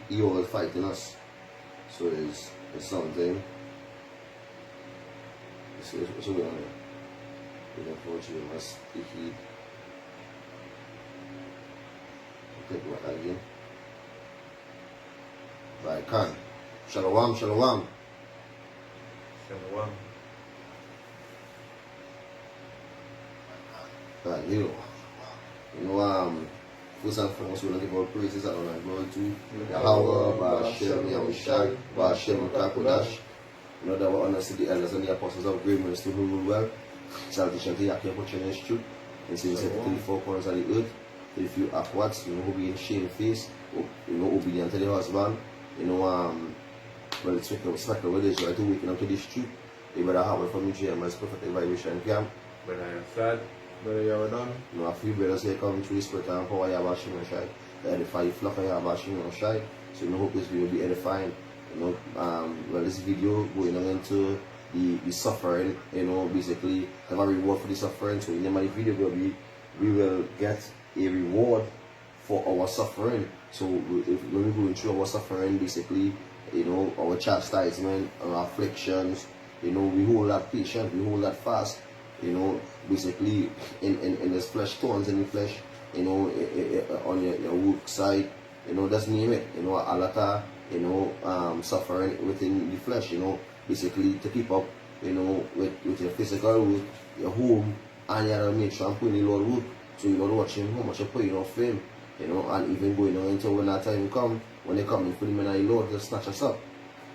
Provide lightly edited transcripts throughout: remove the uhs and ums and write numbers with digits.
He always fighting us. So it's something. It's what we're on here. We unfortunately must take heed. Take what again? Right, Khan. Shalom, shalom. Shalom. Right, first and foremost, we want to give our praises and honor and glory to Yahweh, Ba'ashem, Yahushai, Ba'ashem, Kakodash. That we honor to the elders and the apostles of great mercy who rule well. Salvation to Yahweh, Fortune and truth. And since to the four corners of the earth, to the few upwards, who be in shame face, obedient to the husband, well, it's respectful with Israel to waking up to this truth. They better have it from GMS Prophetic Vibration Camp. But I am sad. Brother Yardan. A few brothers here coming through the spirit and power Yabashim and Shai. To edify the flock of Yabashim and Shai. So we hope this video will be edifying. This video going on into the suffering, basically have a reward for the suffering. So in the video we will get a reward for our suffering. So when we're going through our suffering, basically, our chastisement, our afflictions, we hold that patient, we hold that fast, basically in this flesh, thorns in the flesh, on your work side, just name it, a lot of suffering within the flesh, basically to keep up, with your physical work, your home, and you have to make sure I'm putting the Lord work. So you're not watching how much you're putting off Him, and even going on until when that time comes, when they come in for the men of the Lord, they'll snatch us up,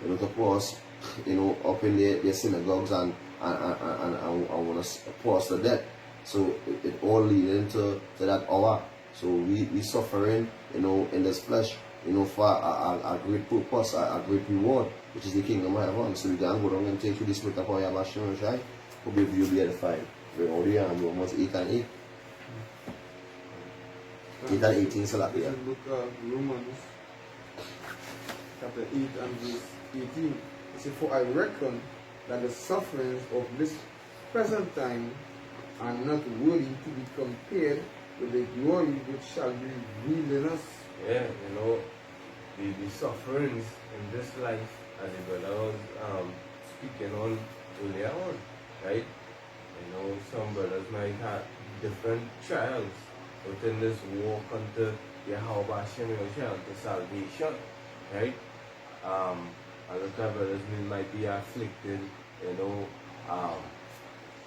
to pour us, up in their synagogues and want to pour us to death. So it all leads into that hour. So we suffering, in this flesh, for a great purpose, a great reward, which is the kingdom of heaven. So we can go down and take through the spirit of our Yabashim and Shai. Hope you'll be edified. We're already almost 8 and 8. 8 and 18 Salakia. Book of Romans, chapter 8 and verse 18. It says, "For I reckon that the sufferings of this present time are not worthy to be compared with the glory which shall be revealed in us." Yeah, the sufferings in this life, as the brother was speaking on earlier on, right? Some brothers might have different trials within this walk unto Yahweh Hashem to salvation, right? A lot of brothers might be afflicted,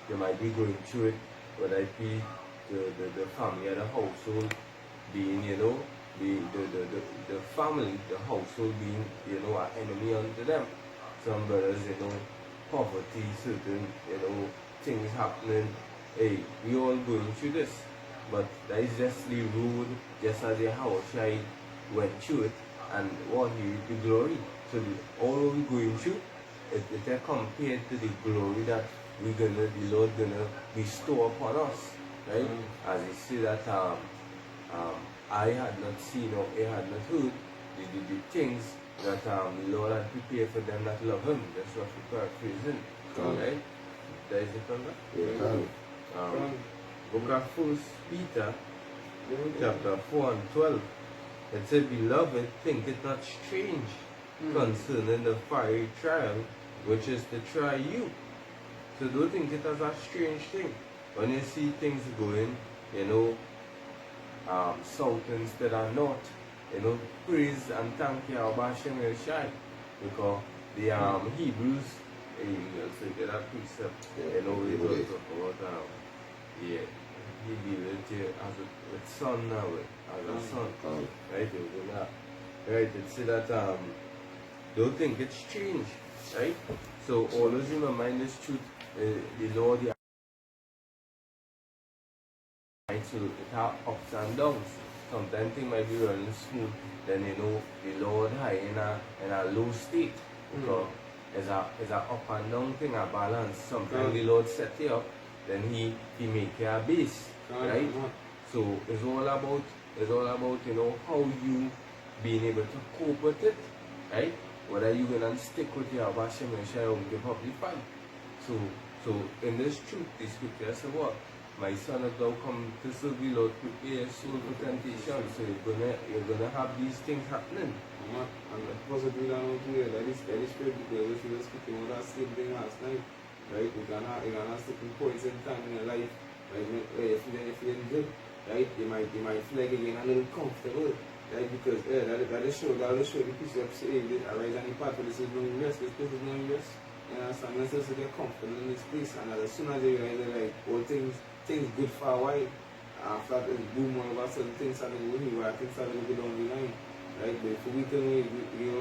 they might be going through it, whether it be the family or the household being, the family, the household being, an enemy unto them. Some brothers, poverty, certain, things happening. Hey, we all going through this. But that is just the road, just as Yahweh went through it, and what he reaped the glory. So all we're going through, it compared to the glory that the Lord gonna bestow upon us, right? As he said that I had not seen or I had not heard the things that the Lord had prepared for them that love Him. That's what we paraphrasing, right? That is it from that. Book of 1 Peter, chapter 4 and 12. It said, "Beloved, think it not strange concerning the fiery trial which is to try you." So don't think it as a strange thing. When you see things going, south instead of north, praise and thank Yahweh Hashem El Shai. Because the Hebrews, so get a precept, we talk about he lived here with son now, as a son, right? Right, it said that don't think it's strange, right? So always remember this truth, the Lord, right? So it has ups and downs. Sometimes things might be running smooth, then the Lord high in a low state, because it's a up and down thing, a balance. Sometimes the Lord set you up, then he make you a base, right? So it's all about how you being able to cope with it, right? Whether you're gonna stick with your Hashem and Shai or give up the fight. So in this truth, the scripture says what? my son has now come to serve the Lord, prepare your soul for temptation. So you're gonna have these things happening. And possibly I don't do that is spirit because if you were speaking about that same thing last night, right? You can have certain points in time in your life, right? If you're in good, right, you might feel like you're a little comfortable, right? Because that will show the piece of say arise any part where this is no rest, this place is no rest. You understand? You're supposed to get comfortable in this place, and as soon as you realize that like all things good for a while, after that boom all of a sudden things start to go where things start to go down the line. Right, but if we can you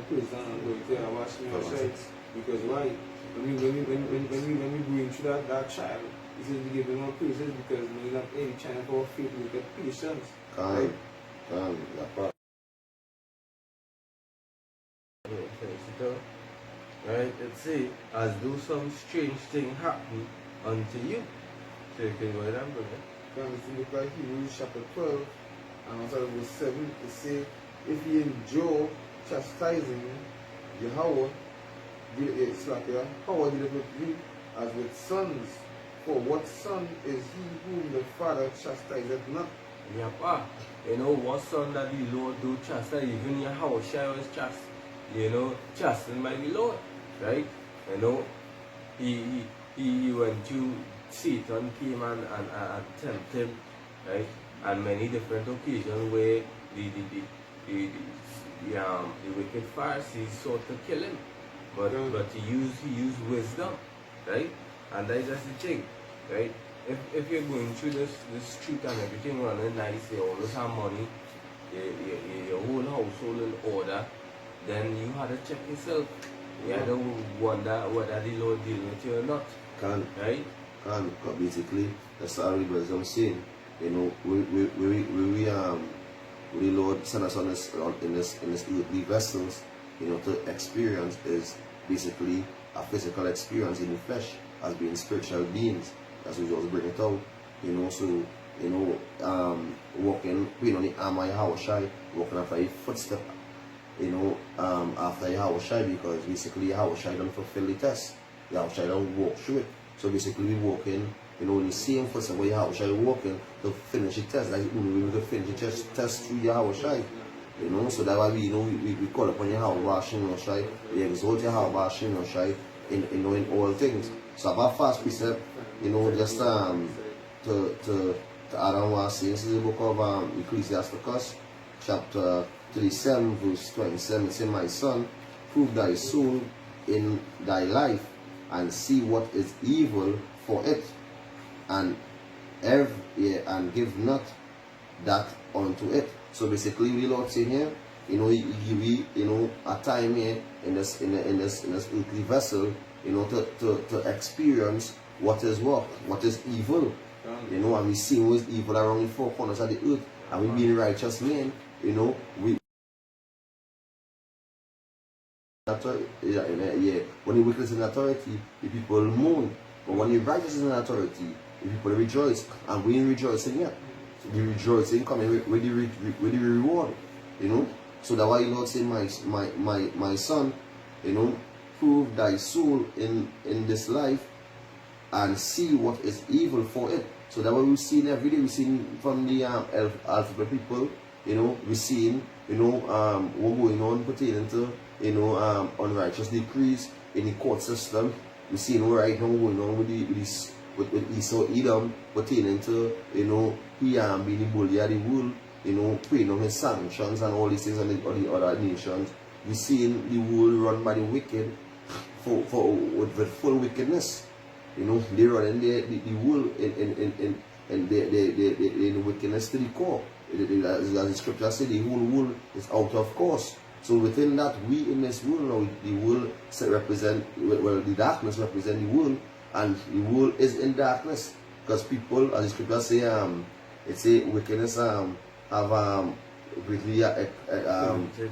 praise down and go to washing your shirts, because why? When we going through that trial, this is to give them more praises because we're not any trying to our faith with the patience. Right? Right, let's say, as though some strange thing happened unto you. So you can go ahead and bring it. When we look like Hebrews chapter 12, and also verse 7, it says, if ye endure chastising, Yahweh Howard did with you as with sons. For what son is he whom the Father chastiseth not? Yeah, you know what son that the Lord do chastise, even Yahweh was chastened by the Lord, right? You know, he went to Satan came and tempted him, right? And many different occasions where the wicked Pharisees sought to kill him, but he used wisdom, right? And that's just the thing, right? If you're going through this street and everything running nice, you always have money, your whole household in order, then you had to check yourself. You had to wonder whether the Lord deal with you or not. Right? Basically, that's all I'm saying. You know, we Lord send us on this in this earthly vessels, you know, to experience is basically a physical experience in the flesh as being spiritual beings. That's what we just bring it out. You know, so you know, walking, you know, the arm of Yahushai, walking after a footstep, you know, after Yahushai, because basically Yahushai don't fulfill the test. Yahushai don't walk through it. So basically we walk in, you know, the same footstep where Yahushai walking to finish the test. Like we could finish the test through Yahushai. You know, so that's why we, you know, we call upon Yahushai, we exalt Yahushai in all things. So about fast precept, you know, just to add on what I say, this is the book of Ecclesiasticus, chapter 37, verse 27. It says, my son, prove thy soul in thy life, and see what is evil for it, and give not that unto it. So basically, we Lord saying here, you know, He give you, you know, a time here in this earthly vessel, you know, to experience what is evil, you know, and we see what is evil around the four corners of the earth, and we being righteous men, you know, when the wicked is in authority, the people mourn. But when the righteous is in authority, the people rejoice. And we rejoicing, yeah. So the rejoicing coming with the reward, you know. So that's why the Lord said, my son, you know, prove thy soul in this life and see what is evil for it. So that's what we've seen every day. We've seen from the alphabet people, you know, we've seen, you know, what going on pertaining to, you know, unrighteous decrees in the court system. We see right now going on with Esau Edom pertaining to, you know, he being the bully of the world, you know, paying on his sanctions and all these things on the other nations. We see the world run by the wicked with full wickedness. You know, they run in the world in the wickedness to the core. As the scripture says, the whole world is out of course. So within that, we in this world now, the world represent, well, the darkness represent the world, and the world is in darkness. Because people, as the scripture say, it say wickedness have greatly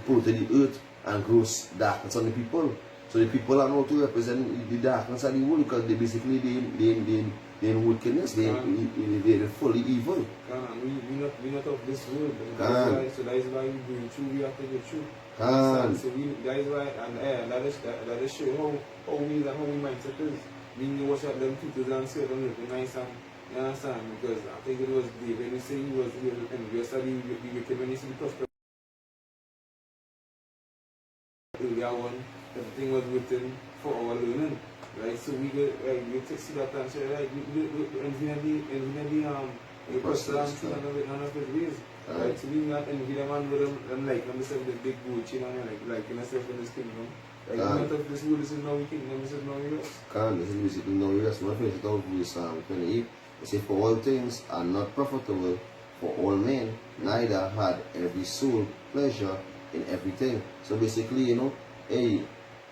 polluted the earth and gross darkness on the people. So the people are now to represent the darkness of the world, because they basically they in wickedness, they're fully evil. We're not of this world. So that is why we going through, we have to go through. So that is why, and that is show how we mindset is. We know what them 2007 nice You understand? Because I think it was David who said he was envious of the wicked when he see the prosperity earlier on. Everything was written for our learning. Right? So we go we take see that and say, right, we infinitely the person and see none of his ways. Right? So we not envy them and with them like themselves the big good chin and like in myself in this kingdom. Like not of this world, this is now we kingdom, this is now we rest. This is basically no rest. One finish it out with Psalm 28. It says, for all things are not profitable for all men, neither had every soul pleasure in everything. So basically, you know, hey,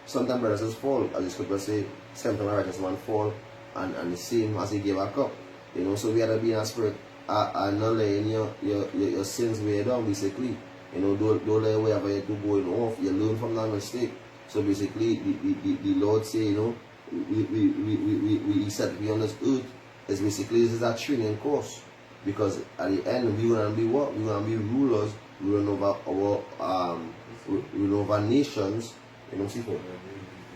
sometimes brothers just fall, as the scripture say, sometimes a righteous man fall and the same as he gave back up. You know, so we have to be in a spirit and not letting your sins weigh down, basically. You know, don't let wherever you do going off, you learn from that mistake. So basically the Lord say, you know, we set we on this earth is basically this is a training course. Because at the end we wanna be what? We wanna be rulers, ruling over our ruling over nations. You know what I'm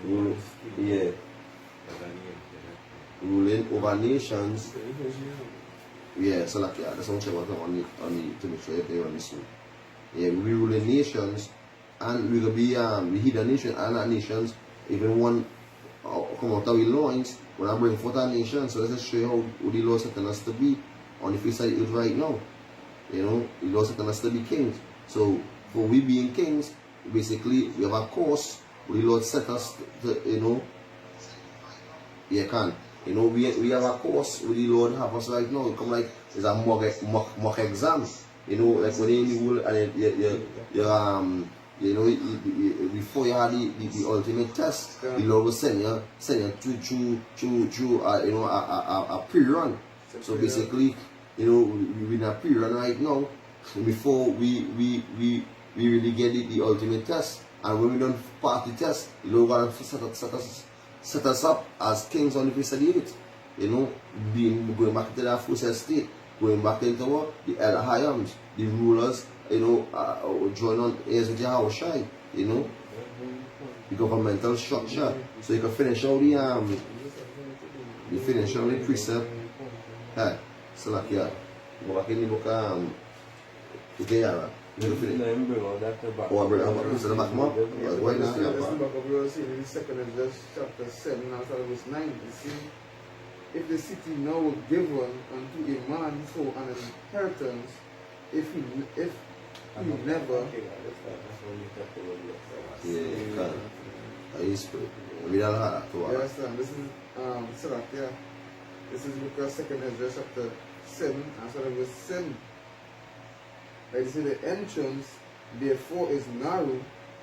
saying? Ruling over nations. Yeah, so like that's what I'm on to make sure they on this one. Yeah, we ruling nations and we will be we heed the nation and our nations, even one come out of our loins when I bring forth our nation. So let's just show you how the Lord setting us to be on the face of the earth right now. You know, the Lord setting us to be kings. So for we being kings, basically we have a course where the Lord set us to, you know, you know, we have a course where the Lord have us right now. It come like it's a mock exam. You know, like when you and you know, before you had the ultimate test, the Lord will send you through you know, a pre-run. So basically, you know, we're in a pre-run right now before we really get the ultimate test. And when we don't pass the test, the Lord will set us up as kings on the face of the earth. You know, going back to that first estate, going back into what? The elder Hayams, the rulers, you know, join on heirs with Yahushai, you know, the governmental structure. So you can finish all the precept. Hey, so like yeah, go back in the book Ikeyara. You can finish. Oh, I bring the back more. Why not? This is the book of Revelation in the second Ezra chapter 7 and verse 9. You see, if the city now were given unto a man for an inheritance, if he never. Yeah, I used to. We don't have to. Yes, this is Salakia. This is because second Ezra chapter 7 and verse 7. Like you see, the entrance therefore is narrow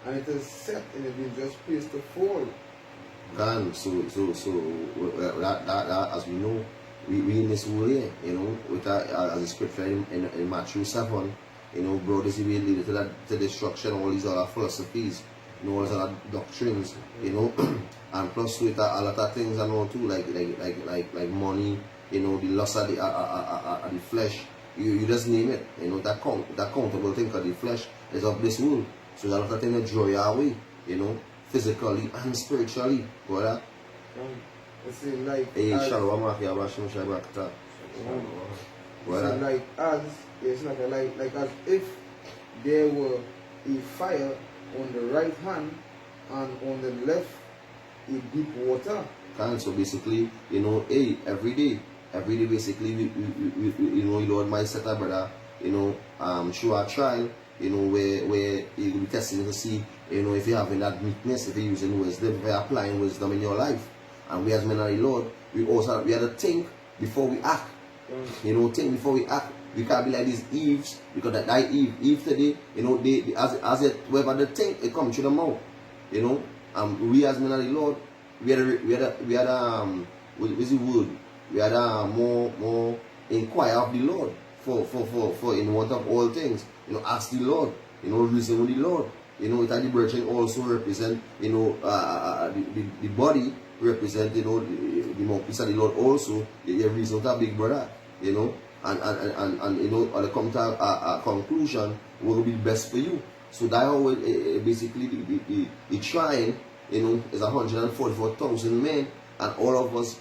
and it is set in a dangerous place to fall. So that as we know, we in this world here, you know, with that as a scripture in Matthew 7, you know, brothers will lead to destruction, all these other philosophies, you know, all these other doctrines, you know, and plus with a lot of things and all too, like money, you know, the lust of the flesh, you just name it, you know, that countable thing of the flesh is of this world. So a lot of things that draw you away, you know, physically and spiritually, brother. It's like hey, Shalom, Yabashim Shabakta. It's like as it's like as if there were a fire on the right hand and on the left a deep water. And so basically, you know, hey, every day basically we you know, Lord might set our brother, you know, through our trial, you know, where he will be testing to see, you know, if you're having that meekness, if you're using wisdom, if you're applying wisdom in your life. And we as men of the Lord, we have to think before we act. You know, think before we act. We can't be like these Eves, because that Eve today, you know, they as it wherever they think, it comes through the mouth. You know, we as men of the Lord, we had what's the word? We had more inquire of the Lord for in want of all things. You know, ask the Lord. You know, reason with the Lord. You know, that the brethren also represent, you know, the body represent, you know, the mouthpiece of the Lord also. The reason with a big brother, you know, and you know, or come to a conclusion what will be best for you. So that how basically the shrine, you know, is 144,000 men, and all of us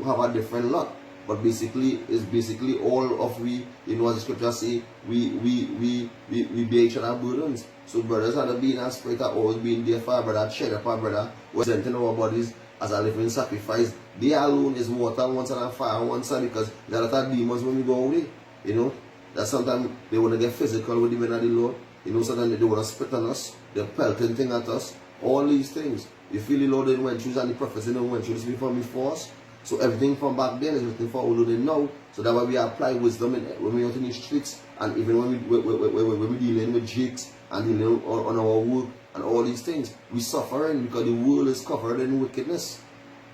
have a different lot. but basically it's basically all of we, you know, as the scripture say, we bear each other burdens. So brothers are being a spirit are always being there for our brother, shed up our brother, presenting our bodies as a living sacrifice. They alone is water on one side and fire on one side, because there are a lot of demons when we go away. You know, that sometimes they want to get physical with the men of the Lord. You know, sometimes they want to spit on us, they're pelting things at us, all these things. You feel the Lord didn't went through, and the prophets didn't went through this before us. So everything from back then is written for all they know. So that's why we apply wisdom when we're out in the streets, and even when we're dealing with jigs and dealing on our work and all these things, we suffering because the world is covered in wickedness.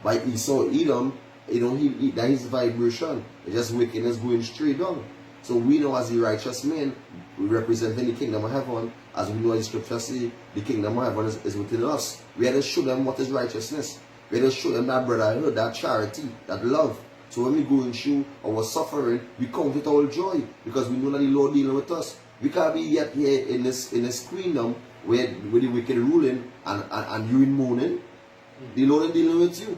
By Esau, Edom, you know, that is vibration. It's just wickedness going straight down. So we know as the righteous men, we represent the kingdom of heaven. As we know as the scripture say, the kingdom of heaven is within us. We have to show them what is righteousness. We have to show them that brotherhood, that charity, that love. So when we go and show our suffering, we count it all joy, because we know that the Lord dealing with us. We can't be yet here in this kingdom where the wicked ruling and you in mourning. The Lord is dealing with you.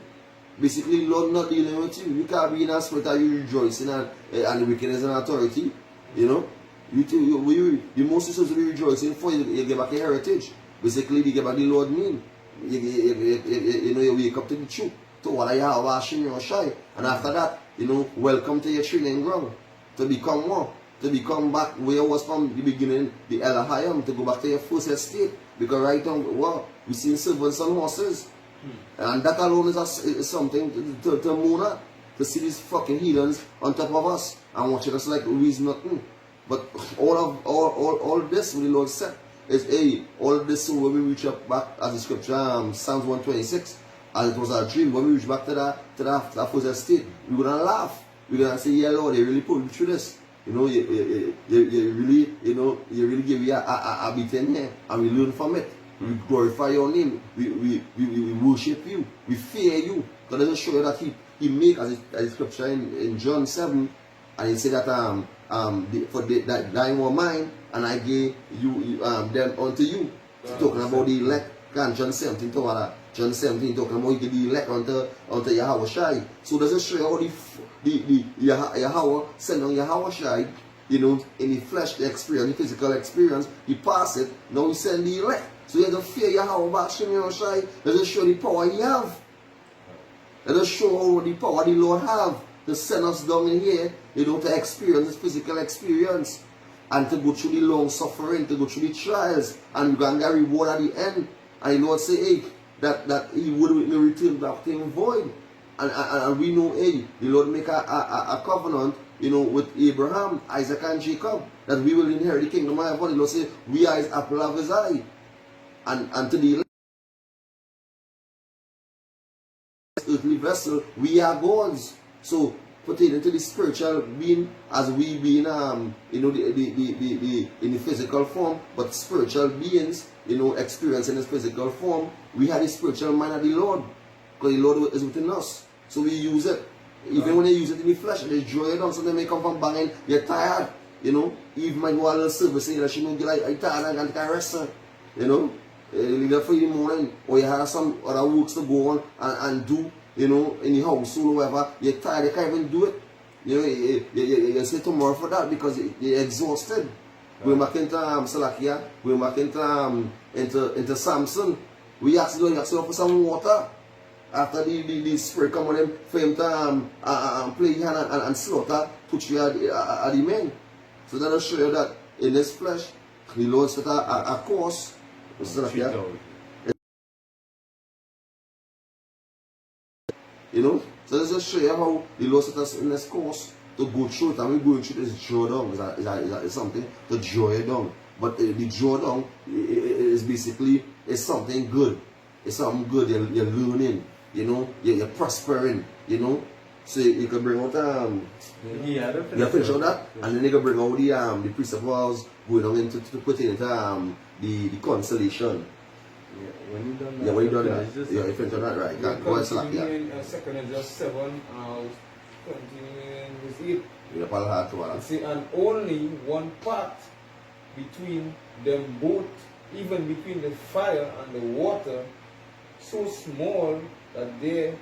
Basically, Lord not dealing with you. You can't be in a spirit that you rejoicing and the wickedness and authority. You know, the most is supposed to be rejoicing for you get back your heritage. Basically, you get back the Lord name. You know, you wake up to the truth. To what I have washing your shy. And after that, you know, welcome to your training ground. To become one. To become back where you was from the beginning, the Elohim, to go back to your first estate. Because right now, well, we see servants and horses. And that alone is something to mourn at. To see these fucking heathens on top of us and watching us like we is nothing. But all this, what the Lord said, is all of this. So when we reach up back, as the scripture, Psalms 126, as it was our dream, when we reach back to that first estate, we're gonna laugh. We're gonna say, yeah, Lord, they really put me through this. You know, you really, you know, you really give me a beating here, and we learn from it. We glorify your name. We worship you. We fear you. God doesn't show you that He make, as the scripture in John 7, and He said that that thine were mine, and I gave them unto you. Talking about the elect. John 17 to what? John 17 talking about you give the elect unto Yahweh Shai. So does it show you how the Yahweh send on Yahweh Shai, you know, in the flesh, the experience, the physical experience, He pass it, now He send the elect. So you don't fear Yahweh back Shai. Does it show the power He have? Let us show how the power the Lord have to send us down in here, you know, to experience this physical experience, and to go through the long suffering, to go through the trials, and we're going to get reward at the end. And the Lord say, hey, that He would return back to Him void. And we know, hey, the Lord make a covenant, you know, with Abraham, Isaac, and Jacob, that we will inherit the kingdom of heaven. The Lord say, we are His apple of His eye. And to the earthly vessel, we are gods. So pertaining to the spiritual being, as we being you know, the in the physical form, but spiritual beings, you know, experiencing this physical form, we have the spiritual mind of the Lord, because the Lord is within us. So we use it. Even when they use it in the flesh, they enjoy it down. So they may come from banging, you're tired, you know. Eve might go a little service, saying that she don't get like, I'm tired, I can't rest, you know. Leave it for you in the morning, or you have some other works to go on and do, you know, in the house or whatever. You're tired, you can't even do it. You know, you say tomorrow for that because you're exhausted. Going back into Salakia, going back into Samson, we asked him for some water. After the spirit come on him, for him to play hand and slaughter, put you at the men. So that'll show you that in this flesh, the Lord set a course. You know, so let's just show you how the Lord set us in this course to go through it, and we're going through this draw down. Is something to draw it down. But the draw down is basically something good. It's something good. You're learning. You know, you're prospering. You know, so you can bring out you finish all that, and then you can bring out the principles going on into to put into the consolation. Yeah, when you done that, you finish all that, right? Go ahead, Slack, yeah. In 2nd just 7, continuing with it. Yeah, see, and only one part between them both, even between the fire and the water, so small that there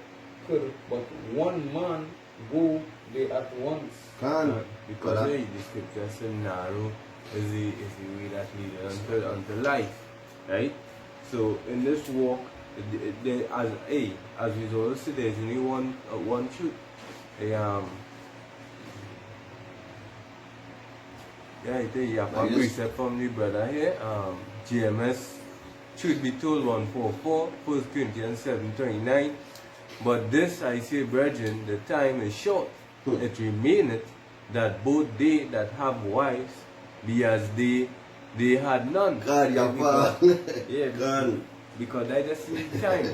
could but one man go there at once. Can. Because But, hey, the scripture says narrow is the way that leads unto life, right? So in this walk, as we always say, there's only one truth. You have a precept from the brother here. GMS, truth be told, 144, 1 Corinthians 7:29. But this I say, brethren, the time is short. It remaineth that both they that have wives be as they had none. God, Yeah, God. because I just see time,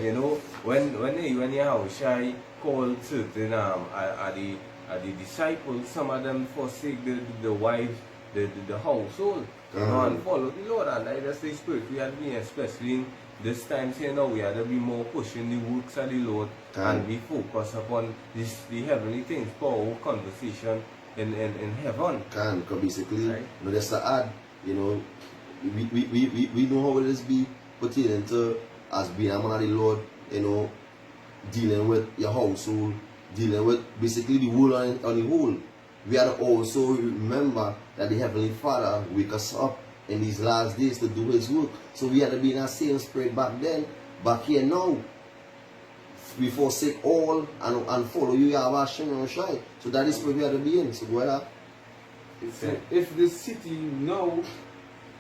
when you have shy called certain are the disciples, some of them forsake the wives, the household, and follow the Lord. And I just say spirit we had been, especially in this time saying now we had to be more pushing the works of the Lord and be focused upon the heavenly things for our conversation in heaven. Because basically, Right. just to add, we know how it is be pertaining to as being a man of the Lord, dealing with your household, dealing with basically the whole on the whole. We have to also remember that the Heavenly Father wake us up in these last days to do His work. So we had to be in that same spirit back then, back here now. We forsake all and follow you, Yahweh Shem Shai. So that is where we have to be in. So go ahead. It said, if the city now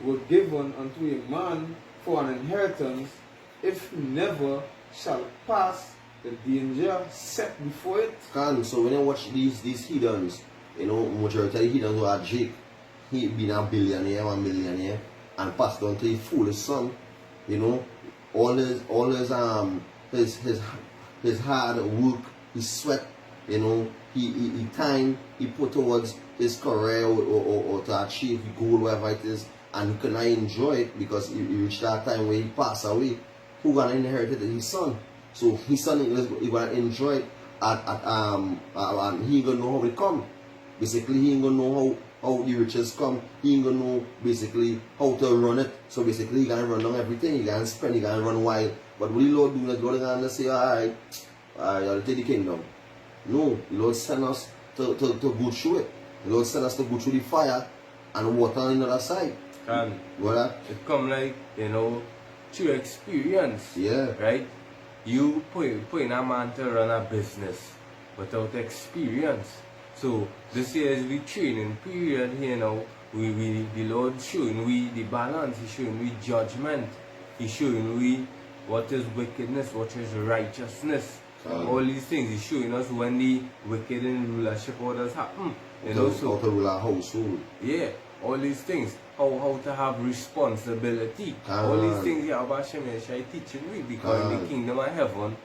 were given unto a man for an inheritance, if he never shall pass the danger set before it. So when I watch these heathens, majority of the heathens who are Jake, he been a billionaire, 1 millionaire, and passed on to his foolish son, all his hard work, his sweat, he time he put towards his career or to achieve the goal, whatever it is, and he cannot enjoy it because he reached that time where he passed away. Who gonna inherit it? His son. So his son is gonna enjoy it and he ain't gonna know how it come. Basically, he ain't gonna know how the riches come. He ain't gonna know basically how to run it. So basically, he gonna run down everything. He gonna spend. He gonna run wild. But what the Lord do? The Lord gonna say, alright, you'll take the kingdom. No, the Lord send us to go through it. The Lord send us to go through the fire and water on the other side. And What? it come like, through experience. Yeah. Right? You putting a man to run a business without experience. So this year is the training period here now. The Lord showing we the balance, He's showing we judgment, He's showing we what is wickedness, what is righteousness. All these things He's showing us when the wicked in rulership orders happen. So how to rule a household. Yeah, all these things. How to have responsibility. All these things Yahweh Shem Yeshai teaching me, because in the kingdom of heaven,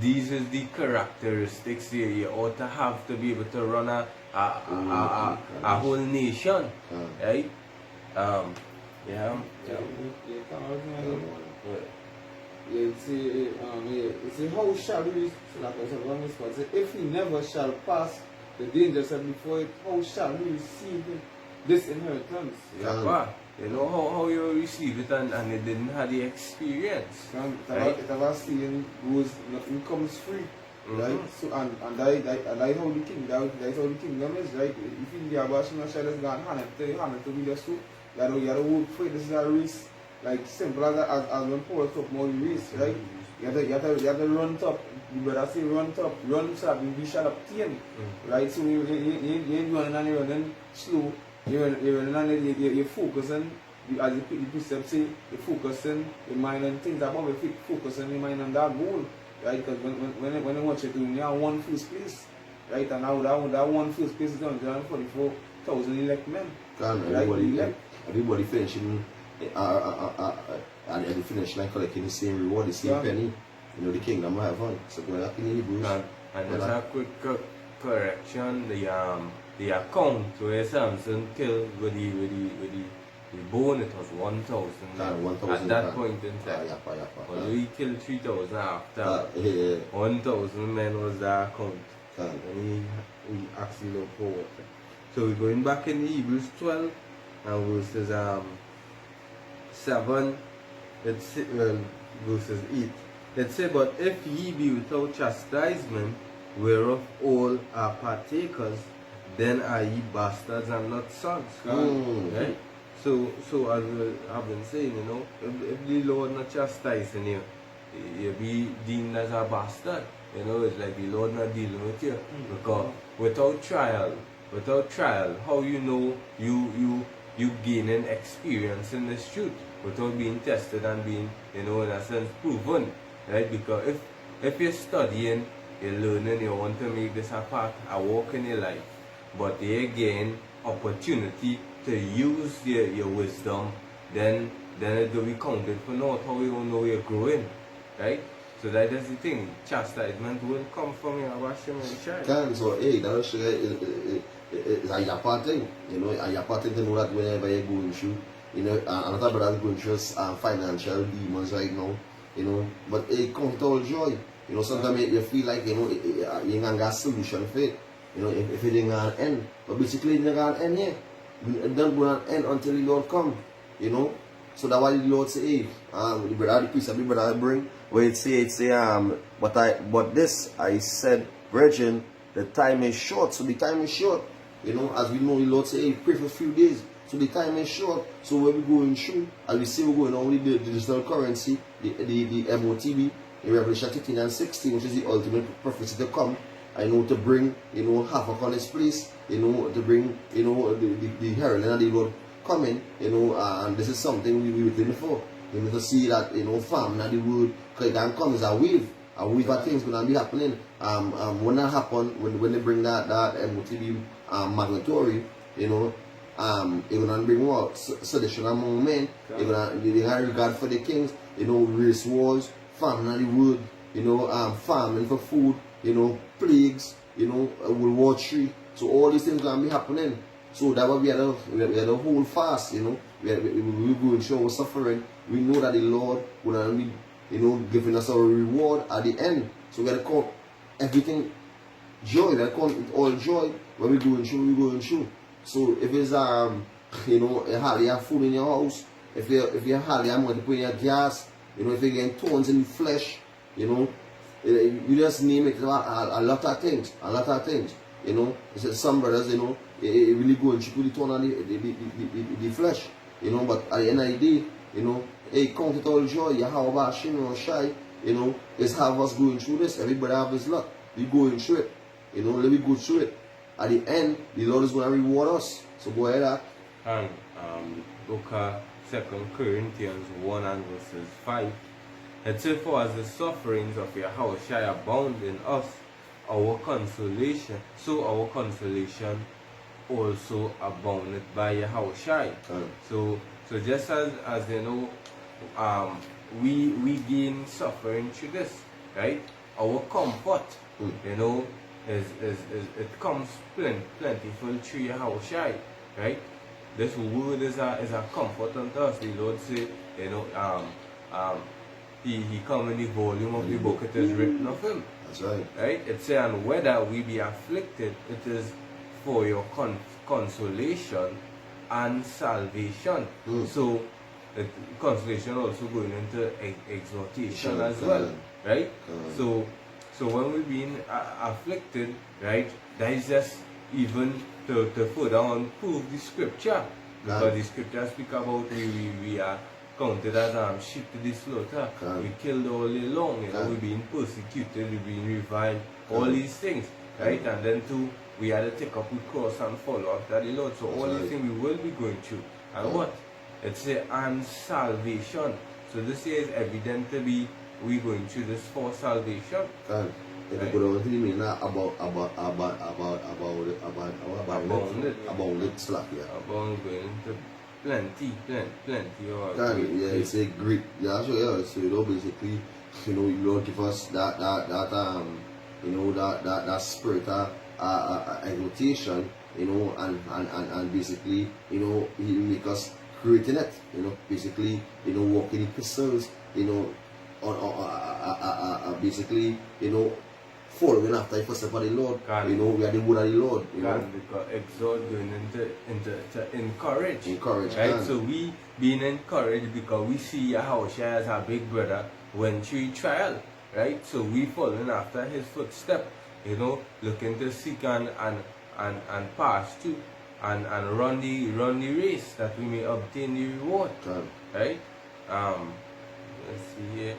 these is the characteristics there you ought to have to be able to run a whole nation. Right? It's a how shall we, like I said, one response, if he never shall pass the danger set before it, how shall we receive this inheritance? How you receive it and you didn't have the experience. It ever seen goes, nothing comes free. Right? So and that how the kingdom is, right? If you the abortion or shall just go and hand it to me just so you have to work for it. This is a race. Like simple as when Paul talk about the race, right? You have to run top. You better say run top, run top, you shall obtain. Right? So you ain't running and you're running slow. You're focusing, as the precept say, you're focusing your mind on things above, you're focusing your mind on that goal, right? Because when you watch it, you have one first place, right? And now that one first place is 144,000 elect men. Everybody finishing and the finish line collecting the same reward, the same penny. The kingdom of heaven. So go back in the Hebrews. And just a quick correction, the account where Samson killed with the bone, it was 1,000 at that point in time. Although he killed 3,000 after, 1,000 men was the account. And he actually looked forward. So we're going back in Hebrews 12 and verses 7, verses 8. It says, but if ye be without chastisement, whereof all are partakers, then are ye bastards and not sons. Right? So as we have been saying, you know, if the Lord not chastising you, you be deemed as a bastard. You know, it's like the Lord not dealing with you. Because without trial, how you know you gaining experience in this truth without being tested and being, you know, in a sense proven. Right? Because if you're studying, you're learning, you want to make this a part, a walk in your life, but they gain opportunity to use your wisdom, then it will be counted for naught. How you don't know you're growing, right? So that is the thing. Chastisement will come from your washing and shine. Can so that's is a Yapa thing, you know, a Yapa thing to know that whenever you're going through, you know, another brother going through financial demons right now, you know, but it comes with all joy. You know, sometimes you feel like, you know, you ain't got a solution for it. You know, if it ain't gonna end. But basically it ain't gonna end here. It don't gonna end until the Lord come. You know? So that's why the Lord say, hey, the brother, the priest, the brother I bring, where it say, but this I said, virgin, the time is short. So the time is short. You know, as we know, the Lord say, hey, pray for a few days. So the time is short. So when we going through, as we see we're going on with the digital currency, the MOTB, in Revelation 15 and 16, which is the ultimate prophecy to come, I know to bring, you know, Havoc on this place, you know, to bring, you know, the herald and the Lord coming, you know, and this is something we waiting for. You know, to see that, you know, famine and the word, because it can come as a wave of things going to be happening. When that happen, when they bring that MOTB magnetory, you know, it's going to bring what? Sedition among men, they have regard for the kings, you know, race wars, famine and the word, you know, famine for food, you know, plagues, you know, World War III. So all these things going to be happening. So that we had a whole fast, you know. We go and show our suffering. We know that the Lord will be, you know, giving us a reward at the end. So we have to count everything joy. We have to count it all joy when we go and show. So if it's you know, you hardly have food in your house, if you hardly have money to put in your gas, you know, if you're getting thorns in the flesh, you know, you just name it, a lot of things, you know. Some brothers, you know, it really go and put it on the flesh, you know, but at the end of the day, you know, hey, count it all joy, you have about shame or shy, you know, let's have us going through this, everybody have his luck, we going through it, you know, let me go through it. At the end, the Lord is going to reward us, so go ahead. And book of 2 Corinthians 1 and verses 5. It says, for as the sufferings of Yahweh shall abound in us, our consolation, so our consolation also abounded by Yahweh Shai. So just as you know, we gain suffering through this, right? Our comfort, you know, is it comes plentiful through Yahweh Shai, right? This word is a comfort unto us. The Lord say, you know, He come in the volume of the book, it is written of him. That's right. Right? It says, and whether we be afflicted, it is for your consolation and salvation. So, consolation also going into exhortation as well. Right? So when we're being afflicted, right, that is just even to further on prove the scripture. Because the scripture speak about we are counted as sheep to the slaughter. We killed all day long, you know, we're being persecuted, we're being reviled, all these things, right? And then too, we had to take up the cross and follow after the Lord. So all these things we will be going through. And what? It's and salvation. So this here is evident to be we going through this for salvation. If you go down to the meaning about it slack, yeah. About going into plenty or yeah, it's a great, yeah, so you know, basically, you know, you Lord give us that you know, that spirit exaltation, you know, and basically, you know, he make us creating it, you know, basically, you know, walking epistles, you know, on basically, you know, following after the first of the Lord, you know, we are the word of the Lord, you know. Because exhort going into to encourage. Right? So we being encouraged because we see Yahushua as our big brother went through trial, right? So we following after his footstep. you know, looking to seek and pass through and run the race that we may obtain the reward. Right? Let's see here.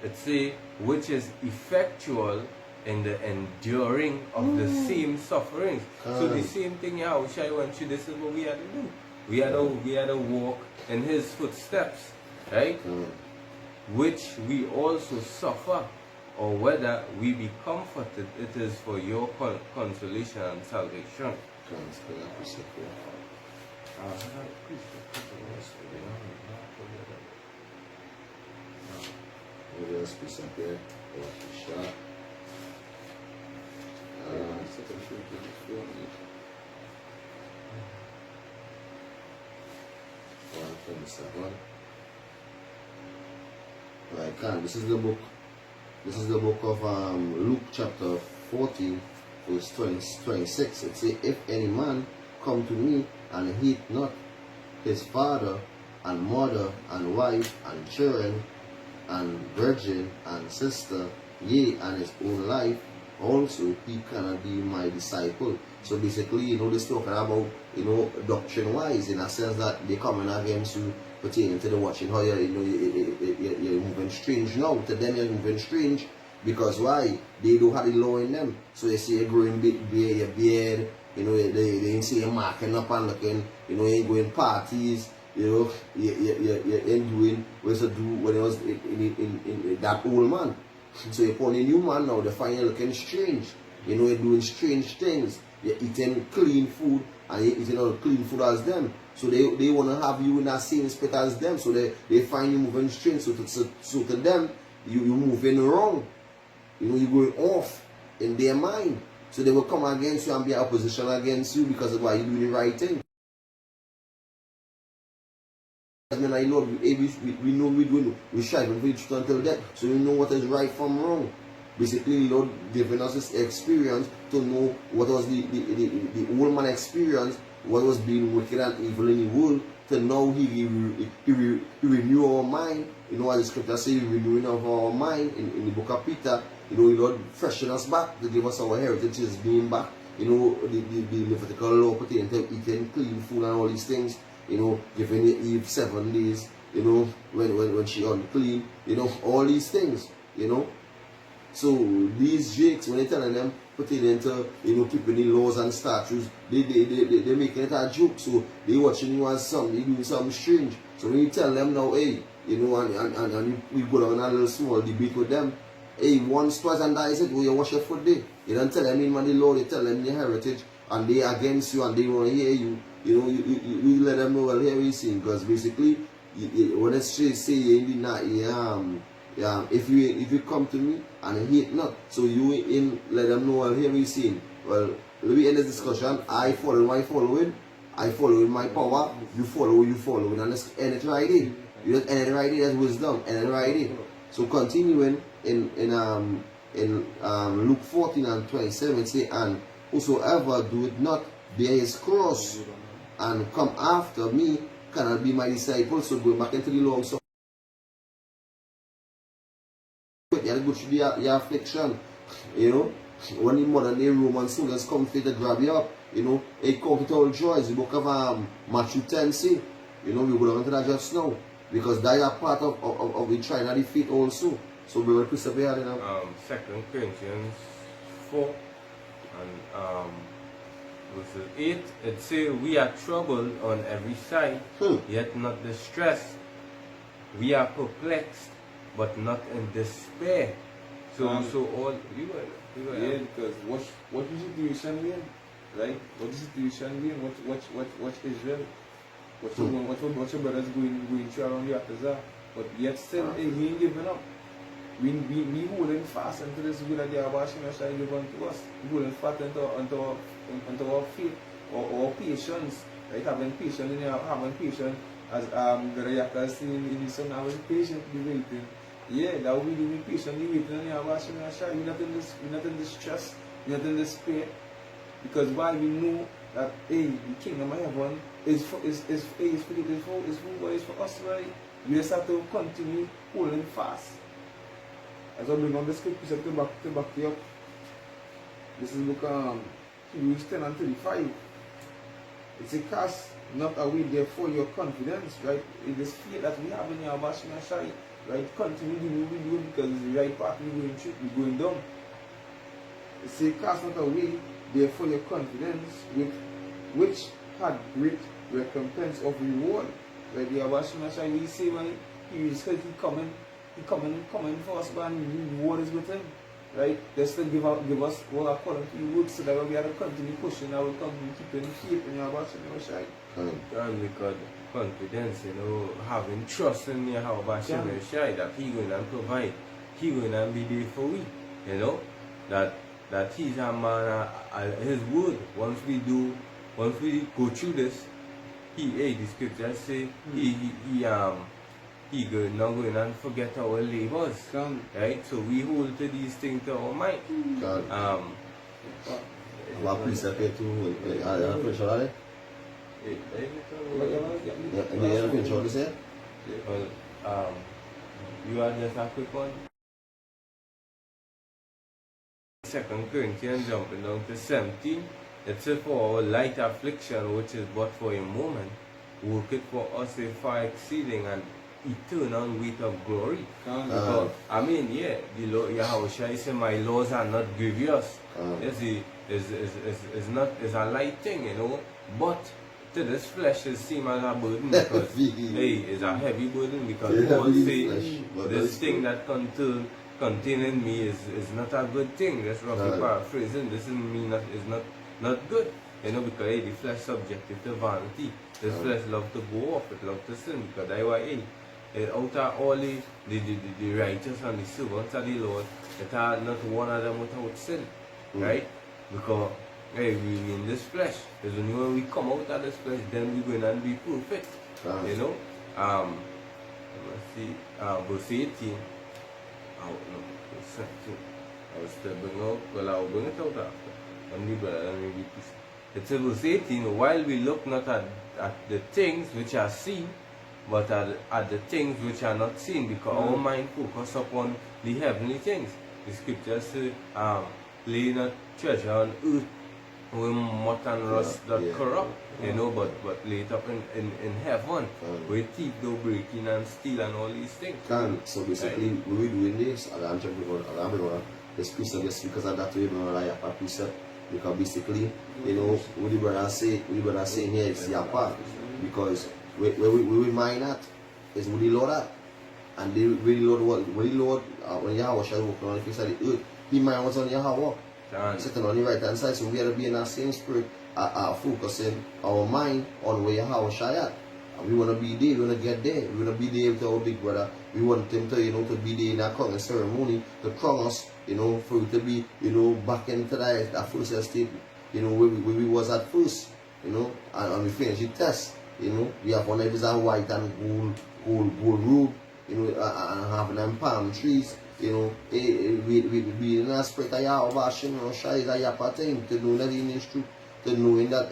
It say which is effectual in the enduring of the same sufferings. So the same thing here, which I went through, this is what we had to do. We had to walk in his footsteps, right? Which we also suffer, or whether we be comforted, it is for your consolation and salvation. Right, this is the book. This is the book of Luke chapter 14, verse 26. It says, if any man come to me and hate not his father and mother and wife and children and virgin and sister, yea, and his own life, also he cannot be my disciple. So basically, you know, this talking about, you know, doctrine wise, in a sense that they coming against you pertaining to the watching how you're moving strange now. To them you're moving strange because why? They don't have the law in them. So they say you're growing your beard, you know, they say you're marking up and looking, you know, you ain't going parties, you know, you ain't doing what you do when it was in that old man. So you're upon a new man now, they find you looking strange. You know, you're doing strange things. You're eating clean food and you're eating all clean food as them. So they want to have you in that same spot as them. So they find you moving strange. So to them, you're moving wrong. You know, you're going off in their mind. So they will come against you and be in opposition against you because of why you're doing the right thing. And I know we know we're striving for the truth until death. So we know what is right from wrong. Basically, Lord giving us this experience to know what was the old man experience, what was being wicked and evil in the world, to know he renew our mind. You know, as the scripture says, renewing of our mind in the book of Peter. You know, Lord freshen us back to give us our heritage is being back. You know, the Levitical law pertaining to eating clean food and all these things. You know, giving Eve 7 days. You know, when she unclean. You know, all these things. You know. So these jakes, when they telling them pertaining to, you know, keeping the laws and statutes, they making it a joke. So they watching you as something, they doing something strange. So when you tell them now, hey, you know, and we go down a little small debate with them, hey, once, twice, and that is it, well, you wash your foot there. You don't tell them in the law, they tell them the heritage, and they against you, and they want to hear you. You know, you let them know, well, here we sing, because basically, when they say you not, if you come to me and hate not, so you let them know, well, here we sing. Well, we end this discussion. I follow my following, I follow in my power, you follow, and let's end it right in. You just end it right in, that's wisdom, end it right in. So continuing in Luke 14 and 27, it say, and whosoever doeth not bear his cross and come after me cannot be my disciple. So going back into the long story, you have to go through your affliction. You know, when the modern day Roman soldiers come to grab you up, you know, it comes with all joys. The book of Matthew 10 say, you know, we go down to that just now. Because they are part of the trying to defeat also. So we will persevere in 2 Corinthians 4 and verse 8, it says, we are troubled on every side, yet not distressed. We are perplexed, but not in despair. So all you yeah, because what is the situation we in, right? What is the situation we in? What Israel? What your brothers going through around you after that? But yet still, hey, we ain't giving up. We holding fast into this will that they are washing us and give unto us. We holding fast into our faith or our patience. Right? Having patience having patience as the Rayaka saying in his son, having patiently waiting. Yeah, that will be doing patiently waiting and you are washing us. We're not in distress, we're not in despair. Because why we know that hey, the kingdom of heaven is for us, right? We just have to continue holding fast. As I bring on the scripture to back you up. This is book Hebrews 10 and 35. It's a cast not away therefore your confidence, right? It is faith that we have in Yahweh Shai, right? Continue the way we do because it's the right path we're going through, we're going down. It's a cast not away therefore your confidence, with which had great recompense of reward. Right? Yahweh Shai, we say when he is coming for us, but reward is with him. Right? They still give us all according to your works so that we are to continue pushing, I will continue keeping faith in Yahweh Shai. And because confidence, having trust in Yahweh Shai that He going to provide, He going to be there for we, that He's a man, His word. Once we go through this, the scriptures say He not going to forget our labors, right? So we hold to these things to our mind. What precept here too? Finish already? You finish all this here? You are just a quick one. 2 Corinthians jumping down to 17. It says, for our light affliction, which is but for a moment, work it for us a far exceeding and eternal weight of glory. Because, the Lord Yahweh said, my laws are not grievous. It's a light thing, but to this flesh it seems as a burden because it's a heavy burden because Paul says this thing that containing me is not a good thing. That's roughly paraphrasing. This is not good. Because the flesh subjective to vanity. This flesh love to go off, it love to sin because that's why out of all the righteous and the servants of the Lord, it are not one of them without sin. Right? Because we in this flesh. Because when we come out of this flesh, then we're going to be perfect. Let's see, verse 18. Verse 17. I was still bring out, well, I'll bring it out after. Let me read this. It says, verse 18, while we look not at the things which are seen, but at the things which are not seen, because our mind focus upon the heavenly things. The scriptures say, lay not treasure on earth where moth and rust that corrupt, but lay it up in heaven, where thief do break in and steal and all these things. So basically, we're doing this, I'm jumping this precept just because of that way, a precept. Because basically, what the brother say here is your part. Because where we mind at is with the Lord at. And the Lord, when Yahweh shall walk on the face of the earth, He mind what's on Yahweh. Sitting on the right hand side, so we have to be in that same spirit, focusing our mind on where Yahweh shall at. And we want to be there, we want to get there, we want to be there with our big brother. We want him to, to be there in that crowning ceremony, to crown us, for it to be, back into that first estate, where we was at first, and we finish the test, we have one of these white and gold robe, and having them palm trees, we in a spirit of Yahweh, Shai is a yapa thing, to know that in is true, to knowing that,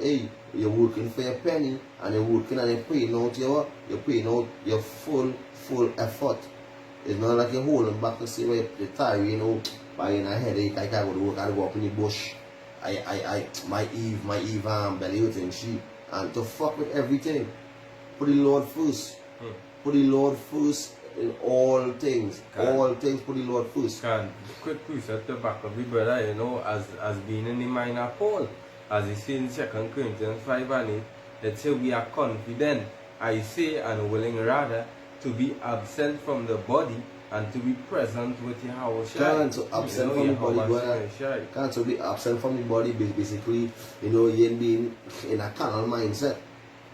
you're working for your penny, and you're working and you're paying out your full effort. It's not like you're holding back to say, well, you're tired, buying a headache, I can't go to work, I go up in the bush. My Eve, belly hurting sheep. And to fuck with everything. Put the Lord first. Put the Lord first in all things. All things, put the Lord first. Quick precept to back up the brother, as being in the mind of Paul. As he says in 2 Corinthians 5 and 8, it says we are confident, I say, and willing rather, to be absent from the body and to be present with Yahweh Shai. Can't absent from the body, can't be absent from the body, basically, you ain't being in a carnal mindset.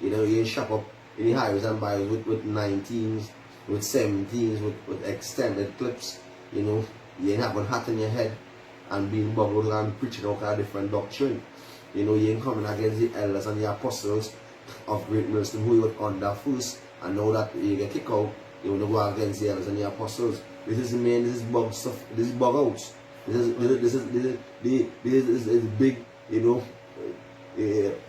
You ain't shop up in the highways and byways with 19s, with 17s, with extended clips, you ain't having hat in your head and being bubbled and preaching all kind of different doctrine. You ain't coming against the elders and the apostles of Great Millstone who you were under first, and now that you get kicked out, you want to go against the elders and the apostles. This is bug stuff, this is bug outs. This is big,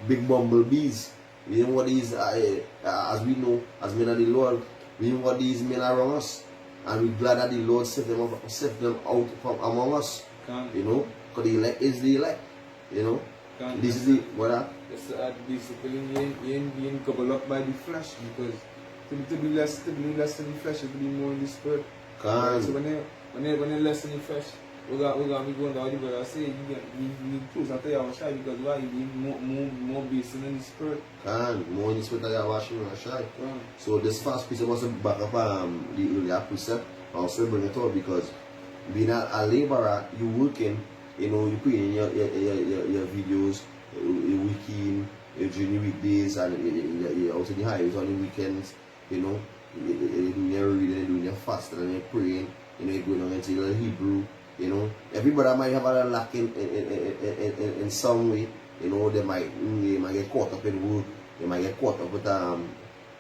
big bumblebees. You know what these, as we know, as men of the Lord, we know what these men are around us. And we're glad that the Lord set them out from among us. Because the elect is the elect. You know? This is the, what that? It's basically you ain't gobbled up by the flesh, because to be less in the flesh is to be more in the spirit. Right? So when you're less in the flesh, we're gonna be going down the brother say you closer to your shy, because why you need more based in the spirit. More in the spirit of your shy. So this first precept was back up the earlier precept. Also bring it out, because being a laborer, you working, you know, you put in your videos, you're working, you're during the weekdays, and you're out in the highways on the weekends, you know, you're doing your reading, you're doing your fasting, and you're praying, you know, you're going on into your Hebrew, you know. Everybody might have a lack in some way, you know. They might get caught up in work, they might get caught up with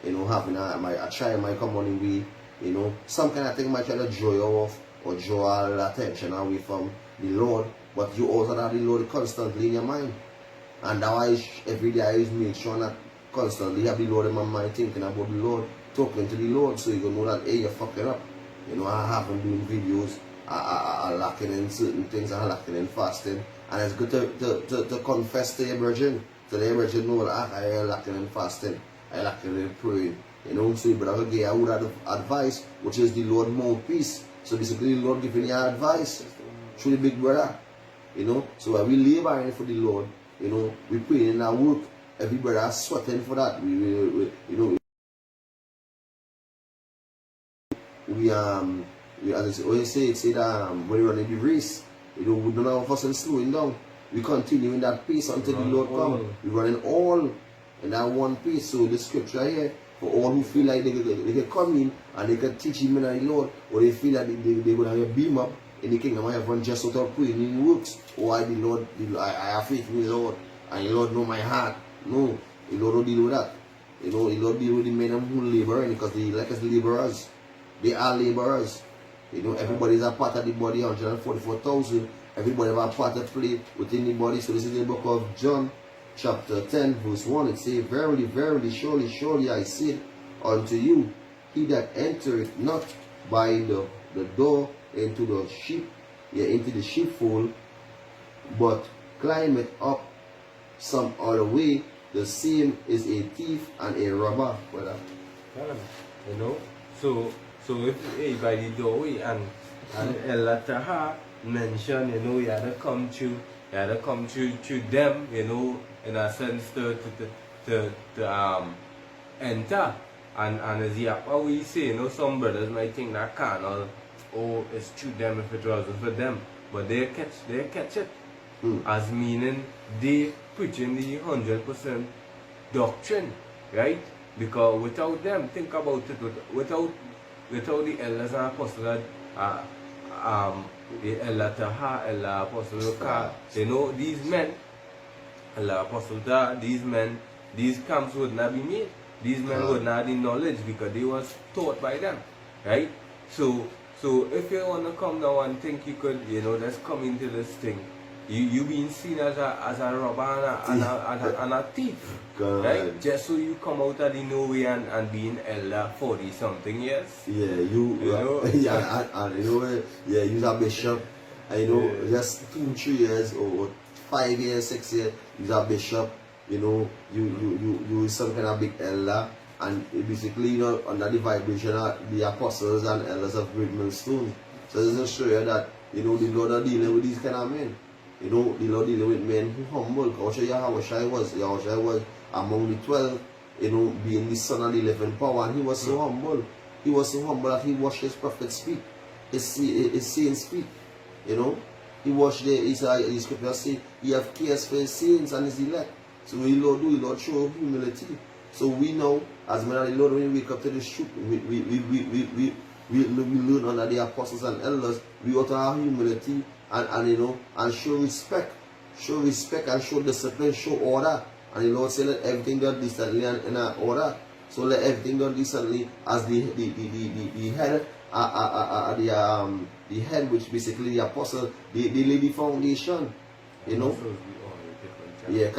you know, having a child might come on in way, you know. Some kind of thing might try to draw you off or draw all the attention away from the Lord, but you also have the Lord constantly in your mind. And that's why every day I make sure that constantly have the Lord in my mind, thinking about the Lord, talking to the Lord, so you can know that, hey, you're fucking up. You know, I haven't doing videos, I lacking in certain things, I lacking in fasting. And it's good to confess to your virgin, so the virgin know that I am lacking in fasting, I lacking in praying. You know, so but I would have advice, which is the Lord mouthpiece. So basically the Lord giving you advice through the big brother. You know, so while we laboring for the Lord, you know, we praying in our work, every brother sweating for that. We you know, we as I always say that when we running the race, you know, we don't have us slowing down. We continue in that pace until the Lord comes. We running all in that one pace. So the scripture here, for all who feel like they can come in and they can teach him in the Lord, or they feel like they're going to have a beam up in the kingdom of heaven just out of praying in works. Or I have faith in the Lord, and the Lord know my heart. No, the Lord don't deal with that. You know, the Lord deal with the men who labor, because they like us laborers. They are laborers. You know, everybody is a part of the body, 144,000. Everybody have a part to play within the body. So this is the book of John, chapter 10, verse 1. It says, Verily, verily, surely, surely I say unto you, he that entereth not by the door into the sheep, into the sheepfold, but climbeth up some other way, the same is a thief and a robber. You know, so if by the doorway and Elataha mention, you know, you had to come to them, you know, in a sense to enter. And as you always say, you know, some brothers might think that carnal, oh, it's to them if it wasn't for them. But they catch it. As meaning they preaching the 100% doctrine, right? Because without them, think about it, without the elders and apostles, the Elder Taha, Elder Apostle Ka, you know, these men, Elder Apostle Da, these men, these camps would not be made. These men would not have the knowledge because they was taught by them, right? So if you want to come now and think you could, you know, let's come into this thing, you being seen as a robber and a thief, right? Just so you come out of the nowhere and being elder 40 something years. Yeah, you know, and you know, yeah, you're a bishop, and you know, just 2-3 years or 5 years, 6 years, you're a bishop. You know, you some kind of big elder, and basically, you know, under the vibration of the apostles and elders of Great Millstone. So this is show you that, you know, the Lord are dealing with these kind of men. You know, the Lord dealing with men who humble. Because Yahushua was among the 12, you know, being the son of the 11 power, and he was so humble. He was so humble that he washed his prophet's feet, his saints' feet. You know, he washed his scripture say he have cares for his saints and his elect. So we Lord show humility. So we know, as men of the Lord, when we wake up to the truth, we learn under the apostles and elders, we ought to have humility and you know, and show respect and show discipline, show order. And the Lord said, let everything done decently and in order. So let everything done decently as the head, the head, which basically the apostle, they lay the foundation, you know. Yeah,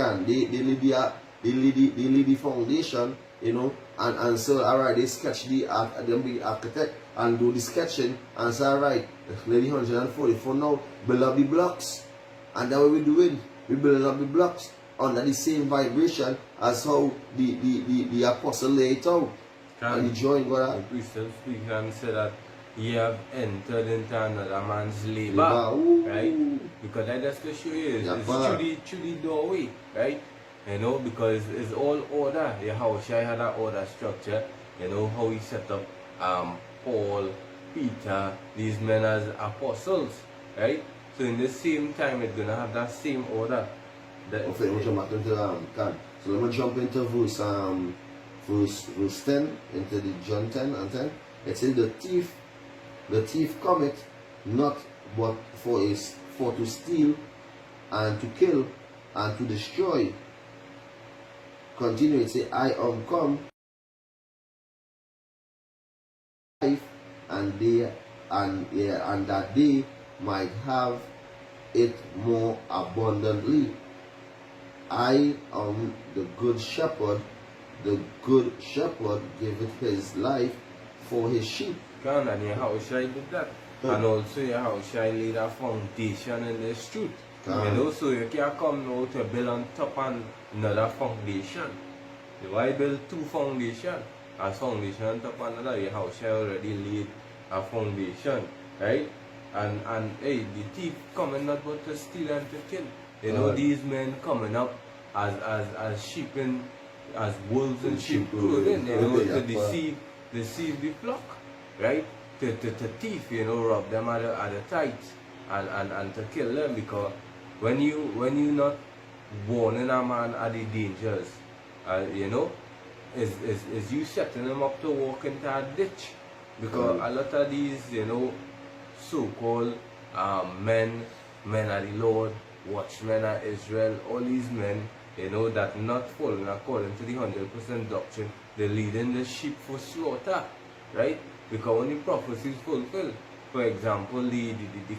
they lay the foundation, you know, and so alright, they sketch the architect and do the sketching and say alright, lay the 144 now, build up the blocks, And then what we're doing, we build up the blocks under the same vibration as how the apostle laid it out. And he joined God. The priest speak and say that he have entered into another man's labor, Labor, right? Because that just to show you, Yeah, it's through the doorway, right? You know, because it's all order. Yeah, how Shai had that order structure. You know how he set up Paul, Peter, these men as apostles, right? So in the same time, it's gonna have that same order. That Okay, let me jump back into Can. So let me jump into verse 10, into the John 10 and 10. It says the thief cometh not but for to steal and to kill and to destroy. Continue, it say, I am come life and that they might have it more abundantly. I am the good shepherd. The good shepherd giveth his life for his sheep. Can and your house shall did that. And also your house shall lay a foundation in the truth. You know, so you can't come now to build on top on another foundation. You why build two foundations? A foundation on top of another, your house shall already laid a foundation. Right? And hey, the thief coming not but to steal and to kill. You know, these men coming up as sheep and as wolves in sheep clothing, you know, to deceive the flock, right? To thief, you know, rob them at the tithes and to kill them, because when you not warning a man at the dangers, you know, is you setting them up to walk into a ditch, because a lot of these, you know, so-called men of the Lord, watchmen of Israel, all these men, you know, that not following according to the 100% doctrine, they're leading the sheep for slaughter, right? Because when the prophecy is fulfilled, for example, the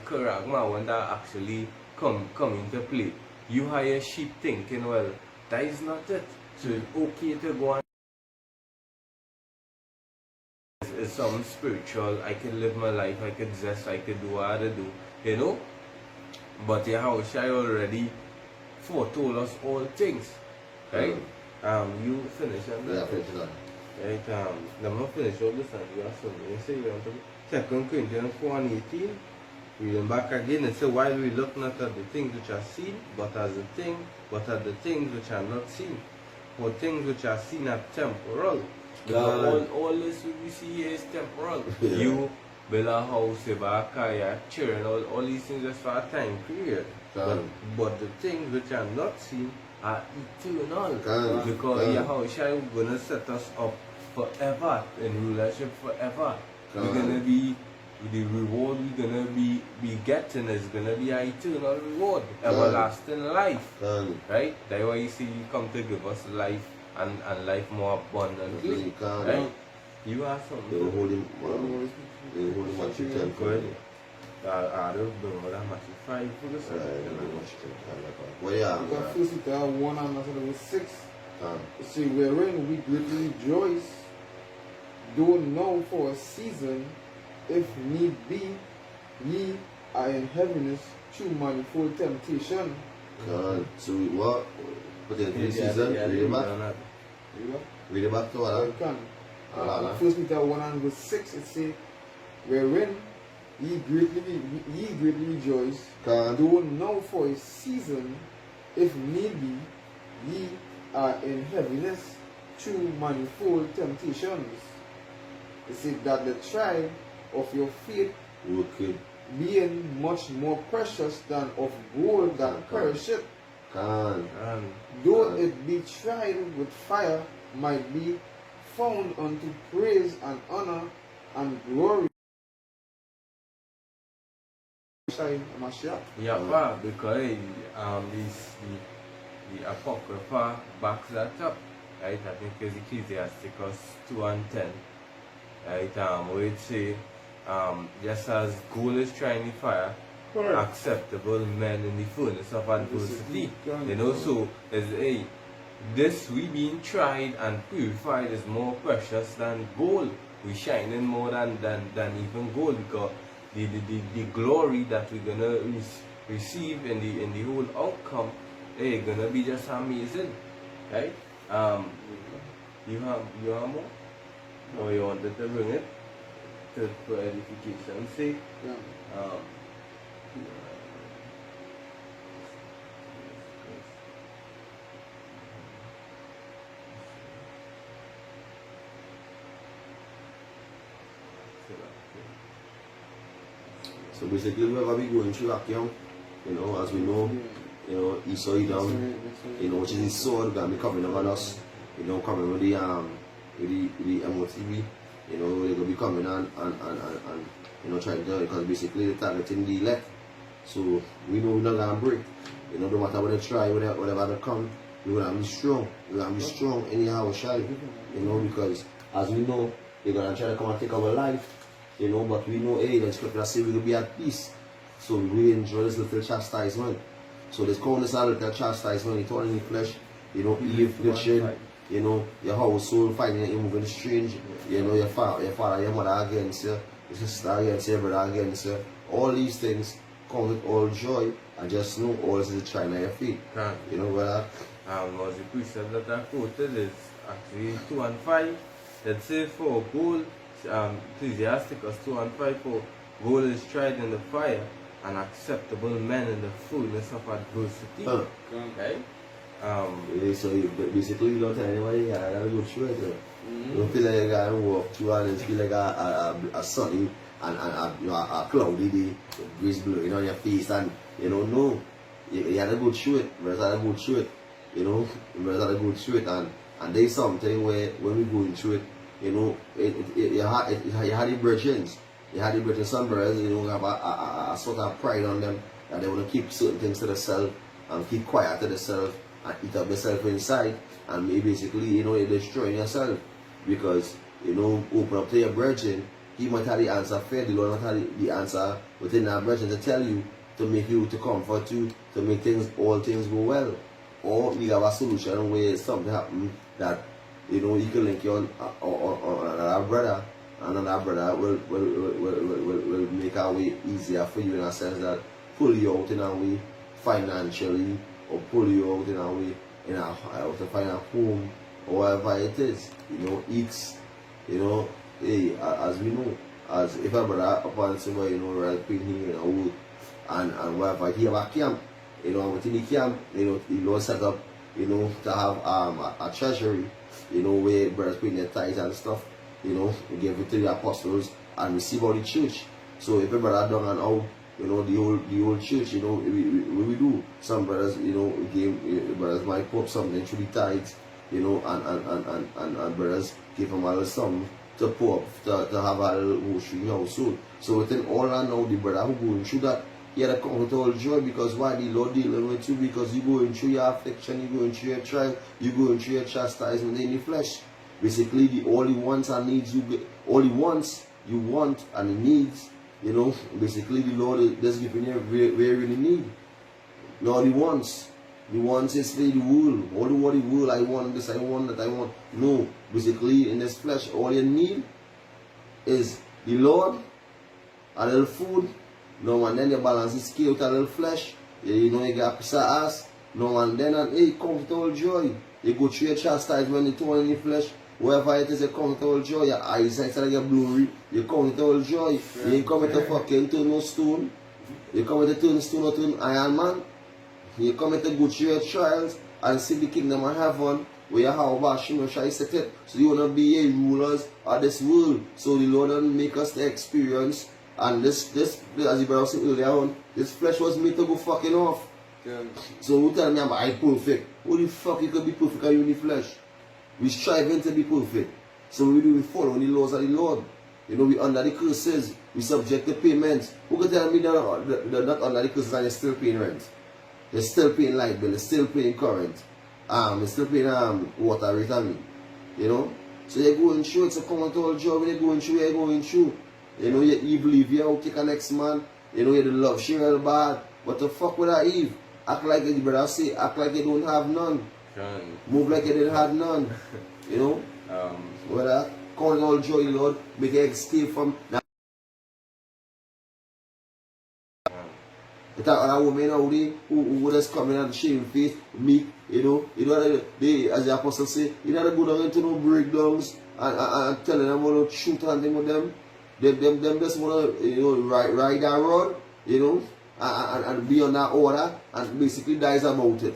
charagma, when that actually come into play, you hire sheep thinking, well, that is not it. So it's okay to go on. It's something spiritual. I can live my life, I could dress, I could do what I do, you know. But Yahushua already foretold us all things, right? You finish on that? Yeah, finish that. Right, let me finish all this and you have something. You say you want to 2 Corinthians 4 and 18. Reading back again, it says, while we look not at the things which are seen, but at the things which are not seen. For things which are seen are temporal. Because all this we see here is temporal. Yeah. You build a house, you buy a car, you children, all these things just for a time period. But the things which are not seen are eternal. Because Yahushua is going to set us up forever in rulership forever. We're going to be, the reward we're going to be getting is going to be an eternal reward, everlasting life. Right? That's why you see you come to give us life and life more abundantly. Right? You have something. They will hold him Matthew 10. Go ahead. I don't know that Matthew 5 for the Well, yeah. Because First Peter 1 and 6. You see, wherein we greatly rejoice, though now for a season, if need be, ye are in heaviness through manifold temptation. So what? Put in 3 seasons, read it back. Read it back to what? You can. First Peter 1 and 6, it says, wherein ye greatly rejoice, though now for a season, if need be, ye are in heaviness through manifold temptations. It says that the trial of your faith, being much more precious than of gold that perisheth, though it be tried with fire, might be found unto praise and honor and glory. Yeah, because the Apocrypha backs that up, right? I think it's Ecclesiasticus 2 and 10, right? Where it say, just as gold is tried in the fire, acceptable men in the furnace of adversity. You know, so as this we being tried and purified is more precious than gold. We shining more than even gold, because the glory that we're gonna receive in the whole outcome, hey, gonna be just amazing, right? You have more, or you wanted to bring it to for edification's sake? Yeah. Um, So basically, wherever we going through Akyong, as we know, Esau Edom, which is his sword, gonna be coming on us, coming with the MOTV, they're gonna be coming on and trying to, because basically they're targeting the elect. So we know we're not gonna break. No matter what they try, whatever they come, we're gonna be strong. We're gonna be strong anyhow, shy. Because as we know, they're gonna try to come and take our life. But we know, hey, the scripture says we will be at peace. So we enjoy this little chastisement. So there's countless little chastisement, it's all in the flesh, Eve, affliction, your household, finding you moving strange, your father, your mother against you, your sister against you, your brother against you. All these things come with all joy, and just know all this is a trial of your faith. Brother? Was the precept that I quoted is actually 2 and 5. That says for gold, Ecclesiasticus 2 and 5, for gold is tried in the fire, and acceptable men in the fullness of adversity. Right? So basically you don't tell anybody you gotta go through it. You don't feel like you gotta walk through and it feel like a sunny and a cloudy day, the breeze blowing on your face, and no. You gotta go through it, brothers gotta go through it. Brothers gotta go through it, and there's something where when we going through it, you had the virgins. You had the British some brothers, have a sort of pride on them that they want to keep certain things to themselves and keep quiet to themselves and eat up themselves inside, and maybe basically, you're destroying yourself because, open up to your virgin. He might have the answer fair, the Lord might have the answer within that virgin to tell you, to make you, to comfort you, to make all things go well. Or you have a solution where something happens that, you can link you on another brother. And another brother will make our way easier for you in a sense that pull you out in a way financially, or pull you out in a way to find a home, or whatever it is. Eats, hey, as we know, as if a brother upon somewhere, helping him in a wood and whatever, he have a camp, within the camp, the Lord set up, to have a treasury, where brothers paying their tithes and stuff. Give it to the apostles and receive all the church. So if a brother done and out, the whole church, we do. Some brothers, brothers might put something through the tithes, and brothers give them a little something to pour up, to have a little washing household. So within all that now, the brother who going through that, he had to come with all joy, because why? The Lord dealing with you, because you going through your affliction, you going through your trial, you going through your chastisement in the flesh. Basically, the only wants and needs all the wants you want and the needs, basically the Lord is just giving you where you really need. Now the wants is for the world. All the world, I want this, I want that, I want. No, basically in this flesh, all you need is the Lord, a little food. No, and then you balance the scale with a little flesh. You get a piece of ass. No, and then hey, come with all joy. You go through your chastisement, you turn in the flesh. Whoever it is, you come with all joy. Your eyesight started to get blurry. You come with all joy. You ain't come with a fucking turn no stone. You come with a turn stone or turn iron man. You come with a go through your trials and see the kingdom of heaven where you have a shall set it. So you wanna be a rulers of this world. So the Lord will make us the experience. And this as the brother said earlier on, this flesh was made to go fucking off. Yeah. So who tell me I'm perfect? Who the fuck you can be perfect are you in the flesh? We striving to be perfect. So we do, we follow the laws of the Lord. We under the curses. We subject to payments. Who can tell me they're not under the curses and you're still paying rent? You're still paying light bill, you're still paying current. You're still paying water rate on me. So you're going through, it's a common total job when you're going through, you're going through. You evil Eve, you out kick a next man. You the love, she real bad. What the fuck with that Eve? Act like the brother say, act like you don't have none. Move like you didn't have none. Whether call all joy, Lord, make you escape from that. You talk about a woman now who just come in and shame face, meek, they, as the apostle say, you know, go down into no breakdowns and telling them about shoot and thing with them. Them just want to, ride that road, and be on that order and basically dies about it.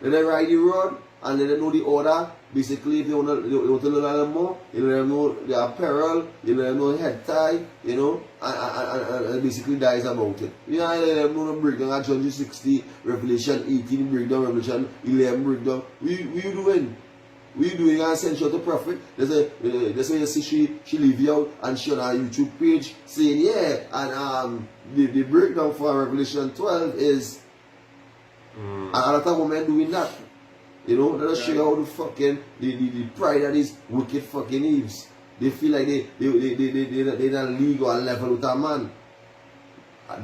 Then they ride the road and then they know the order. Basically, if they want to learn a little more, you let them know the apparel, you let them know the head tie, and basically dies about it. You know, let them know the breakdown at John 60, Revelation 18 breakdown, Revelation 11 breakdown. What you doing? What you doing? And send you to the prophet. That's why you see she leave you out and she on our YouTube page saying, yeah, and the breakdown for Revelation 12 is a lot of women doing that. Let us show you how the fucking the pride of these wicked fucking Eves. They feel like they're in a league or a level with a man.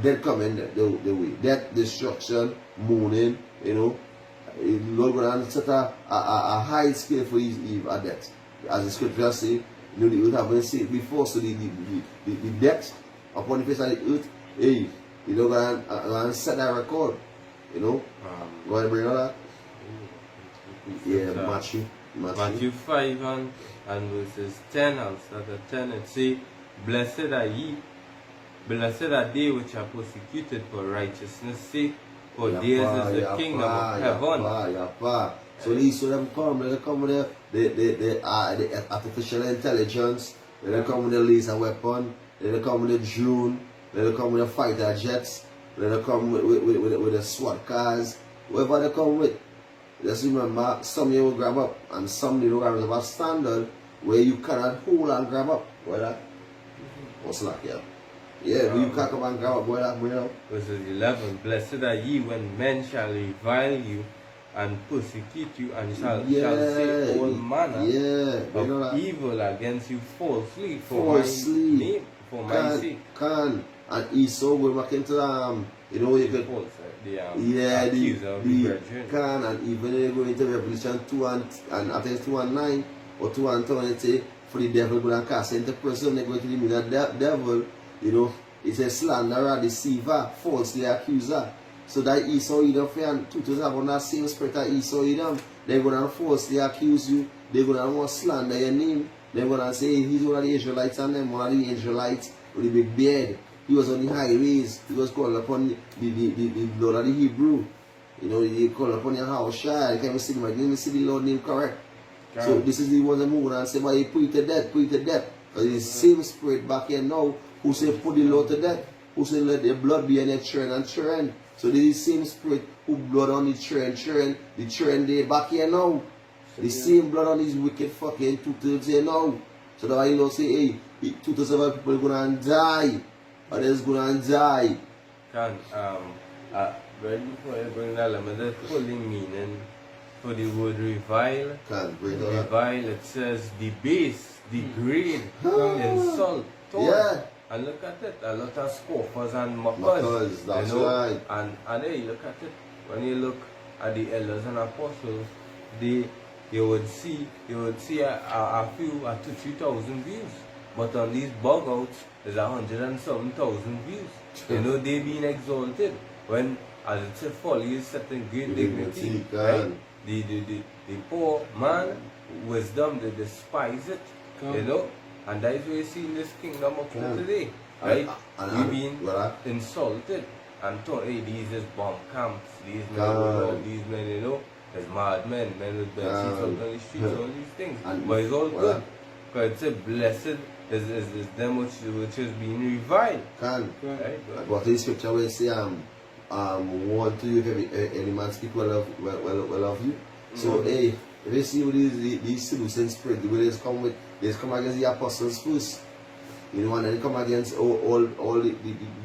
Death coming the way. Death, destruction, mourning, Lord going to set a high scale for these Eve at death. As the scripture say, they would have been said before, so the death upon the face of the earth, hey, going to set that record. Go ahead and bring all that. Yeah, Matthew 5 and verses 10, I'll start at 10. It say, Blessed are they which are persecuted for righteousness' sake, for theirs is the kingdom of heaven. So these them come with the artificial intelligence, they come with the laser weapon, they come with the drone, they come with the fighter jets, they come with the SWAT cars, whatever they come with. Just remember, some you will grab up and some you will grab up a standard where you cannot hold and grab up. What's like, yeah? Yeah, you can't come and grab up, Verses 11, Blessed are ye when men shall revile you and persecute you and shall say all manner of evil against you falsely for my sake. And Esau going back into you could and even they go into Revelation 2 and I think 2 and 9 or 2 and 10, it say for the devil go and cast into prison, they go to the meaning of devil, it's a slanderer, deceiver, falsely accuser. So that Esau Edom and tutors have on that same spirit of Esau Edom. They're going to falsely accuse you, they're going to want to slander your name, they're going to say he's one of the Israelites and them, one of the Israelites with the big beard. He was on the highways. He was called upon the blood of the Hebrew. He called upon your house child. You can't even see my name, see the Lord name correct. So this is the one that move and say, well, he put it to death, Because it's the same spirit back here now who say put the Lord to death. Who say let the blood be on your children and children. So this is the same spirit who blood on the children, the children they back here now. The same blood on these wicked fucking two-thirds here now. So that's why say, hey, two-thirds of people are going to die. Or they're going to die. Right before you bring that, let me just pull the meaning for the word revile. Revile, it says debase, degrade, insult, taunt. And look at it, a lot of scoffers and mockers. That's right. And hey, look at it. When you look at the elders and apostles, you would see a few, 2,000 views. But on these bug outs, there's 100 and some thousand views. They being exalted. When, as it said, folly is setting great dignity. Right? The poor man, wisdom, they despise it. And that is what you see in this kingdom of today. Right? We've been insulted and told, hey, these is bomb camps, these men, there's madmen, men with benches on the streets, all these things. But it's all good. Because it said, blessed is them which is being reviled. Right? But the scripture will say, want to you if any man speak well of you. So, hey, if you see what these seducing spirit, the way they come against the apostles first, and then they come against all the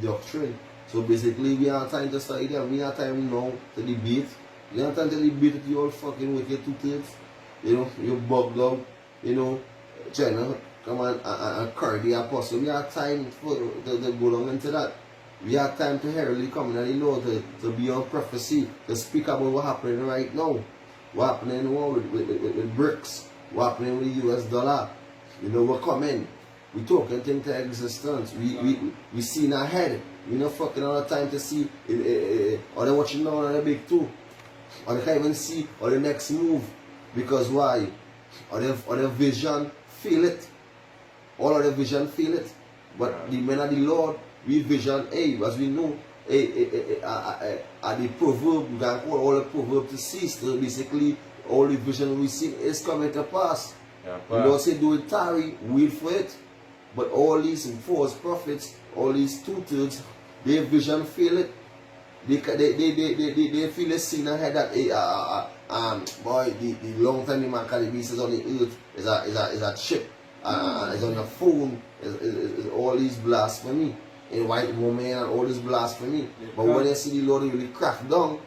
doctrine. So basically, we are trying to study them. We are time now to debate. We are trying to debate with you all fucking wicked two-thirds. You bugged out, trying to come and carry the apostle. We have time to go along into that. We have time to heraldly come and to be on prophecy, to speak about what's happening right now. What's happening in the world with BRICS, what's happening with the US dollar. We're coming. We talking things to existence. We seeing ahead. We not fucking all the time to see or they watching now on the big two. Or they can't even see or the next move. Because why? Or the vision feel it. All of the vision feel it. But the men of the Lord, we vision, as we know, the proverb, we can call all the proverb to cease. So basically, all the vision we see is coming to pass. Yeah, The Lord say, do it tarry, wait for it. But all these false prophets, all these tutors, their vision feel it. They feel the scene ahead that boy, the long time the man can be is on the earth is a chip, is on the phone, is all these blasphemy. In white woman and all this blasphemy. But when they see the Lord really crack down,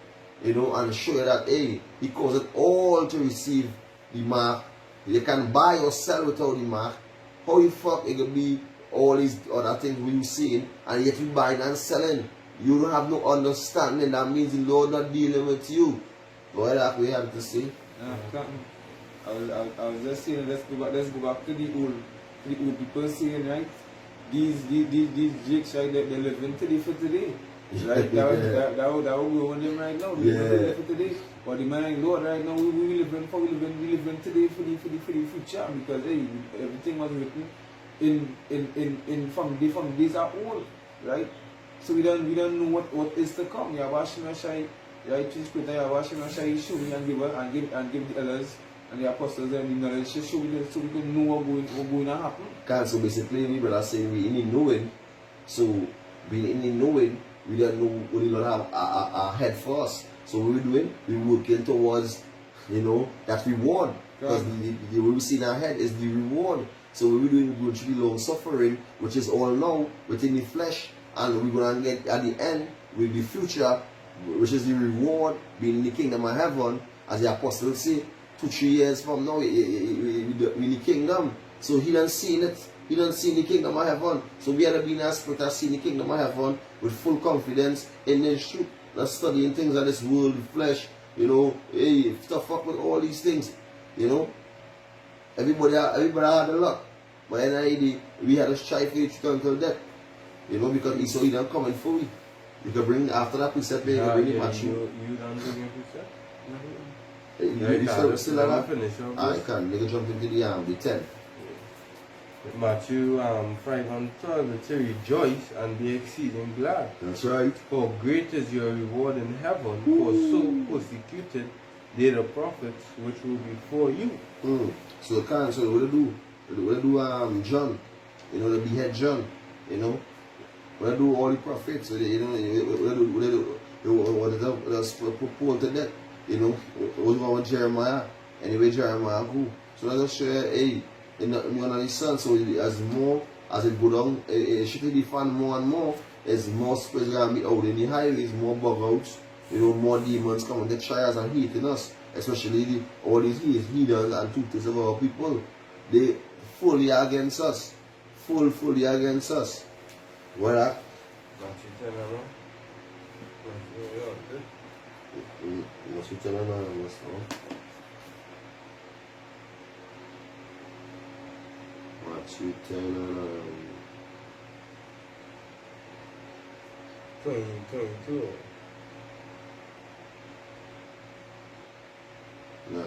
and show you that He caused it all to receive the mark. You can buy or sell without the mark. How the fuck it could be all these other things we seeing and yet you buying and selling? You don't have no understanding. That means the Lord not dealing with you. What that we have to say? I was just saying, let's go back to the old people saying, right? These jigs, right, they're living today for today. Right? That would go on them right now. We live for today. But the man and Lord right now, we live in today for the future, because hey, everything was written from days are old, right? So we don't know what is to come. Yahweh Shai, right? His Spirit, Yahweh Shai show me and give the others and the apostles and the knowledge to show me so we can know what's going to happen. So basically, we brother saying we in the knowing. So being in the knowing, we don't know, we don't have a head for us. So what we're doing, we're working towards, that reward. Because the way we see in our head is the reward. So what we're doing, we're going to be long suffering, which is all now within the flesh. And we're going to get at the end with the future, which is the reward, being in the kingdom of heaven. As the apostles say, 2-3 years from now, we're in the kingdom. So he done seen it. He done seen the kingdom of heaven. So we have to be in our spirit and see the kingdom of heaven with full confidence in this truth. Not studying things of this world, flesh, stuff up with all these things, Everybody had a lot. But in the end, we had to strive for each until death, because he saw he done coming for we. You can bring, after that precept, you can bring him at you. You done bring your precept? You still have finish. I can. They can jump into the 10. Matthew 5:12, it says, rejoice and be exceeding glad. That's right. For great is your reward in heaven, for so persecuted they the prophets which were before you. So what they do? What they do John, they behead John, what they do all the prophets, what they propose to death, what about Jeremiah, anyway Jeremiah go. So let's just show you, in the son, so as it go down, it should be fun more and more, as more spirits going to be out in the highways, more bug outs, more demons coming to try us and hating us, especially all these heathens and tutors of our people. They fully against us, fully against us. What that? Matthew 10 22. No.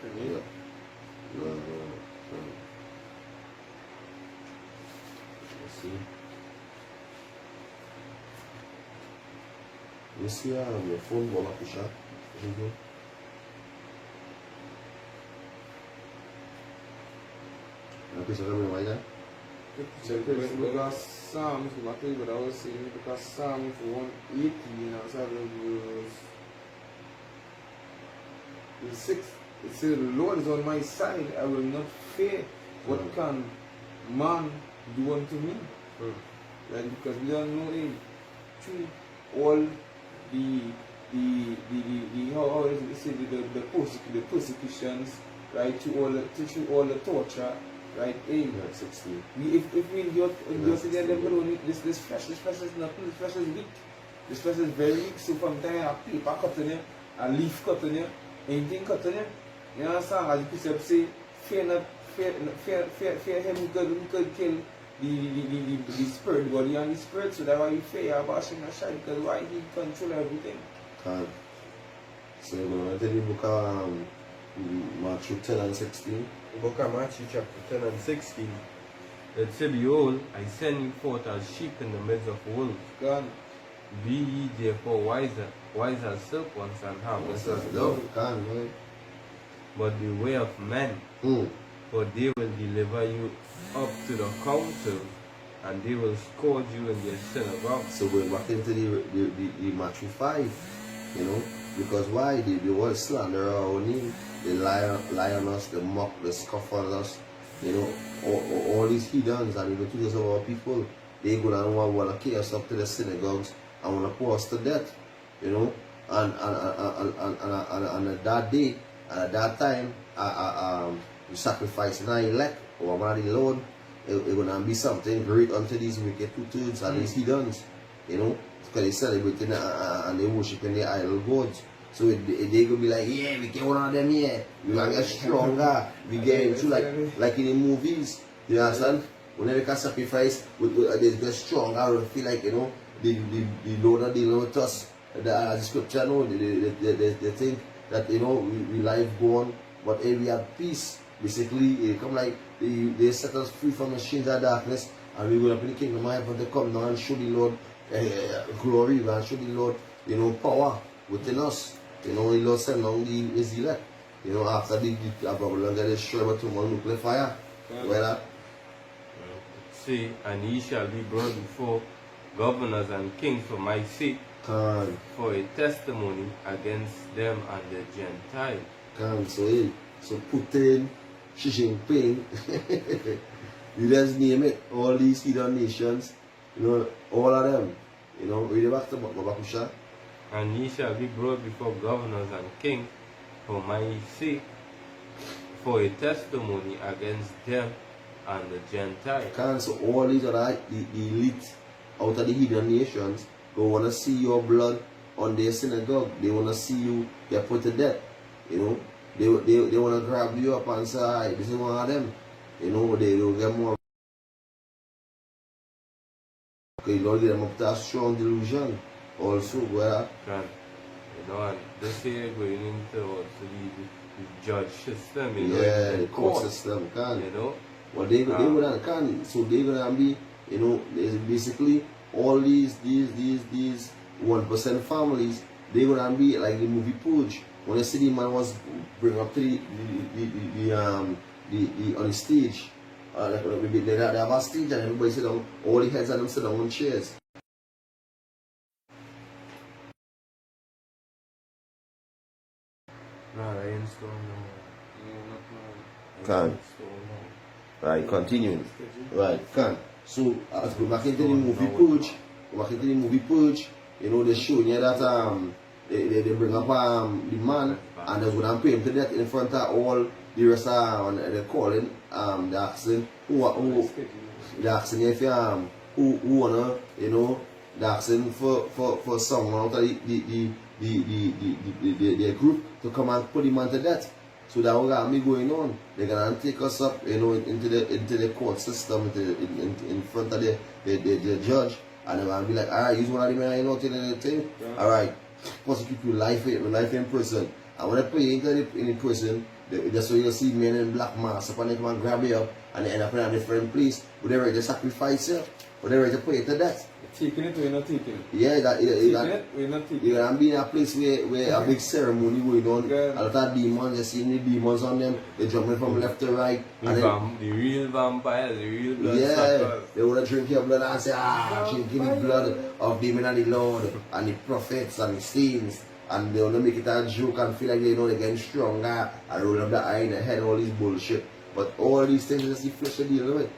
Yeah. No. Let's see. You see your phone will up push up. Because Psalms, what I was saying, because Psalms 180, the 6th, it says, the Lord is on my side, I will not fear. What can man do unto me? Right? Because we don't know through all the persecutions, right, through all the torture, right? 16. If we endure to the end of the road, this flesh is nothing, this flesh is weak. This flesh is very weak, so from time a paper cut on you, a leaf cut on you, anything cut on you, you understand? As the precept say, fear fear him, he could kill the spirit, the body and the spirit, so that's why you fear Abashim Nashai, because why he control everything. So you're going to tell the book of Matthew 10 and 16. The book of Matthew chapter 10 and 16. It said, behold, I send you forth as sheep in the midst of wolves. God. Be ye therefore wise as serpents and harmless as doves. But beware of men, for they will deliver you up to the council, and they will scourge you in their synagogues. So going back into the Matthew 5, you know, because why? They will slander our name, they lie on us, they mock, they scoff on us, you know, all these heathens and even tutors of our people, they go down and want to carry us up to the synagogues and want to put us to death, you know, and at that day, and at that time, we sacrifice an elect or one of the Lord, it's going to be something great unto these wicked tutors and these heathens, you know, because they celebrating and they worshiping the idol gods. So they going to be like, yeah, we get one of them here, we going to get stronger, we get into like in the movies, you understand? Whenever they can sacrifice, they get stronger, feel like, you know, the Lord are dealing with us. The scripture, no, they think that, you know, we life go on, but if we have peace, basically, it come like they set us free from the chains of darkness, and we go up in the kingdom of heaven to come down and show the Lord glory, and show the Lord, you know, power within us. You know, the Lord sent down His elect. You know, after the Babylon get destroyed by tomorrow nuclear fire. Well, see, and ye shall be brought before governors and kings for my sake, for a testimony against them and the Gentiles. So Putin, Xi Jinping, you just name it, all these heathen nations, you know, all of them, you know, read it back to Babakusha. And ye shall be brought before governors and kings for my sake, for a testimony against them and the Gentiles. So all these are the elite out of the heathen nations, they want to see your blood on their synagogue. They want to see you get put to death. You know, they want to grab you up and say, "Hey, this is one of them." You know, they will get more. Okay, you don't get them up to a strong delusion. Also, where you know, and this year going into the judge system, you know, yeah, the court system, you know. Well, they gonna can, so they gonna be, you know, basically all these 1% families, they gonna be like the movie Purge. When the city man was bring up to the on the stage, they have a stage and everybody sit down, all the heads of them sit down on chairs. No, they ain't still Can. Right, continuing. Right, can. So as we back into the movie Purge, you know, they show you that they bring up the man and they would pay him to death in front of all the rest of they calling they asking they asking if who wanna, you know, they asking for someone out of the group to come and put him on to death. So that will be going on. They're gonna take us up, you know, into the court system, in front of the judge, and they're gonna be like, alright, use one of the men, you know, the thing. Alright, prosecute you life in prison. And when they put you in the prison, that's where you see men in black masks up and they come and grab you up and they end up in a different place. But they're ready to sacrifice you, but they're ready to put you to death. Taking it or you're not taking it? Yeah, We're not taking it. you're gonna be in a place where a big ceremony going on. Yeah. A lot of demons, you see the demons on them, they're jumping from left to right. And then, the real vampires, the real blood yeah, suckers. they wanna drink your blood and say, drinking the blood of the men and the Lord and the prophets and the saints. And they wanna make it a joke and feel like they know they're getting stronger and roll up the eye in the head, all this bullshit. But all these things is the flesh to deal with.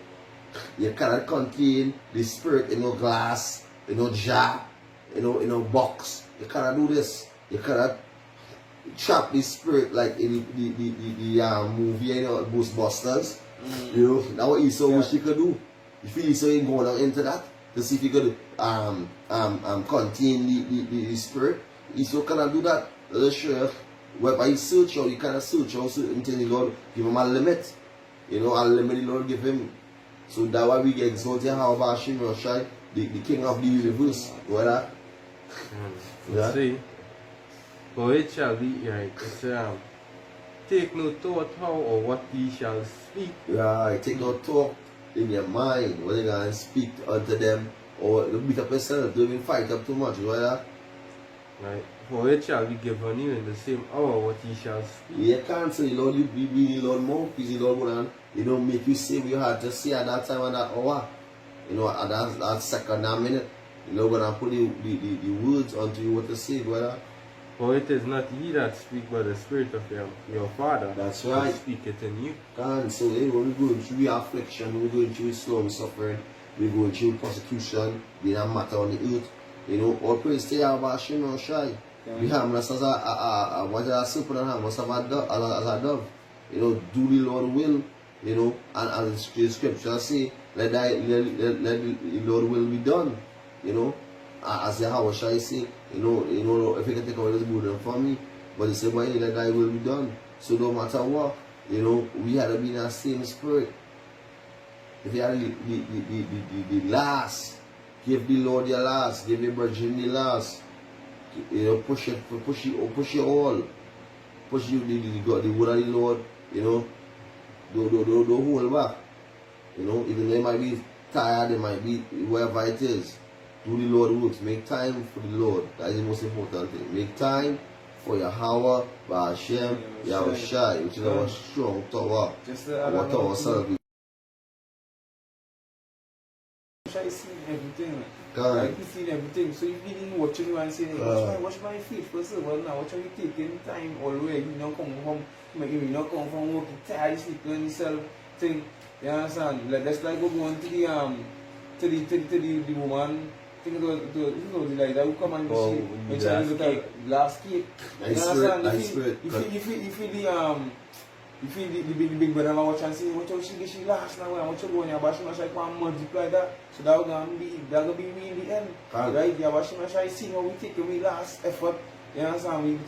You cannot contain the spirit in your glass, in your jar, in your box. You cannot do this. You cannot trap the spirit like in the movie, you know, Ghostbusters. You know, that's what Esau wish you could do. If Esau ain't going down into that to see if you could contain the spirit, Esau cannot do that. That's sure. Whereby you search out, you cannot search out certain things. You got to give him a limit. you know, and limit the Lord give him. So that's why we get exalted how about Hashem Yoshai, the king of the universe. What that? Yeah. See, for it shall be right. It's take no thought how or what ye shall speak. Right, take no talk in your mind, whether you're going to speak unto them or beat up yourself, don't even fight up too much, you know that? Right. For it shall be given you in the same hour what ye shall speak. You can't say, Lord, you be the Lord more, because the Lord would you know, make you say what you had to say at that time and that hour. You know, at that second, that minute. You know, when I put the words onto you what to say, brother. For it is not ye that speak, but the Spirit of your Father That's that right. speaketh in you. And so, hey, when we're going through affliction, we're going through storm suffering, we're going through persecution, being a matter on the earth, you know, all praise to Yahweh Hashem Yoshai. We harmless as a serpent and harmless as a dove. You know, do the Lord will, you know, and as the scripture say, let the Lord will be done, you know. As Yahweh Shai say, you know, if you can take away this burden from me, but he said, let thy will be done. So no matter what, you know, we had to be in that same spirit. If you had the last, give the Lord your last, give the virgin the last, you know, push it all. Push you the word of the Lord, you know, don't hold back. You know, even they might be tired, they might be wherever it is. Do the Lord works. Make time for the Lord. That is the most important thing. Make time for Yahweh, Hashem, Yahweh Shai, which is our strong tower. Our tower salvation. Shai seen everything. Correct. Like he seen everything. So if he didn't watch you and say, watch my feet first of all now, watch how you taking time already, you know, come home, you not come from work, you tired, you sleep on yourself, thing. You understand? Like that's like going to the woman. Think it was like that. We come and see when Chinese look at last cake. You understand? You feel the big brother watch and say, watch how she last now, watch how go on your bashing Shai can multiply that. So that gonna be me in the end. Right? Your bashing Shai see how we take away last effort. You understand? We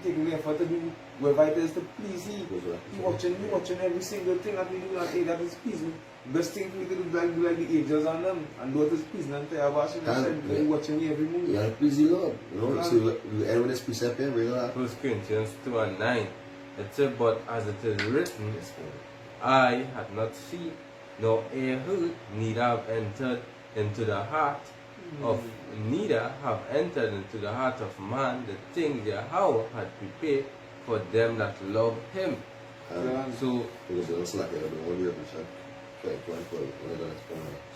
take away effort to do whatever it is to please He. He watching every single thing that we do that, hey, that is pleasing. Best thing we could do like the angels on them and do what is pleasing and tell about Shai watching me every movie. Yeah, please the Lord. You know, so we end with this precept here, bring that. 1 Corinthians 2:9. It said, but as it is written, I had not seen, nor ear heard, neither have entered into the heart of man the things Yahweh had prepared for them that love Him.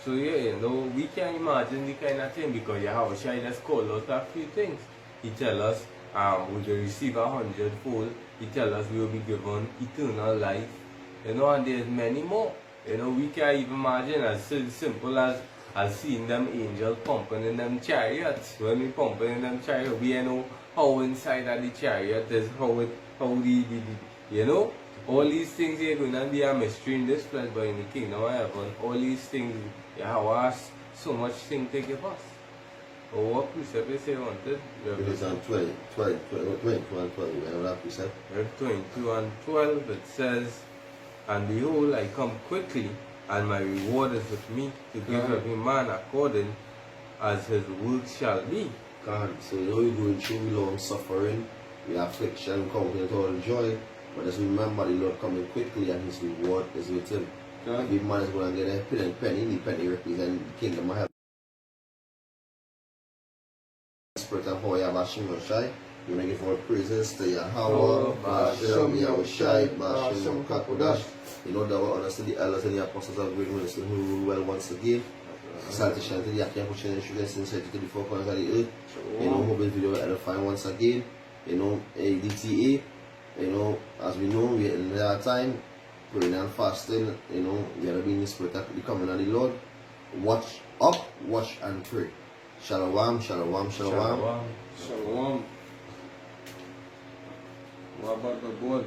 So yeah, you know, we can imagine the kind of thing because Yahweh Shai just called out a few things. He tell us we will receive 100-fold. He tell us we will be given eternal life. You know, and there's many more. You know, we can't even imagine as simple as seeing them angels pumping in them chariots. When we pumping in them chariots, we know how inside of the chariot is, how the you know, all these things are going to be a mystery in this place, but in the kingdom of heaven, all these things, Yahweh has so much things to give us. Or what precept is he wanted? Revelation 22 and 12, remember that precept? 22 and 12, it says, and behold, I come quickly, and my reward is with me, to give every man according as his work shall be. God, so you know we're going through long suffering, we affliction, coming to all joy, but just remember the Lord coming quickly and his reward is with him. Every man is going to get a penny, the penny represents the kingdom of heaven. Spirit of Yahweh Hashem Yoshai, we want to give our praises to Yahweh, Hashem, Yahweh Shai, Hashem, Kakodash. You know that we understand the elders and the apostles of great ministry who rule well once again. Salutation to the Akim, pushing and shooting sincerity to the four corners of the earth. You know, hope this video will edify once again. You know, DTA. You know, as we know, we are in that time, praying and fasting. You know, we are being in the spirit of the coming of the Lord. Watch up, watch and pray. Shalom, shalom, shalom. Shalom. What about the board?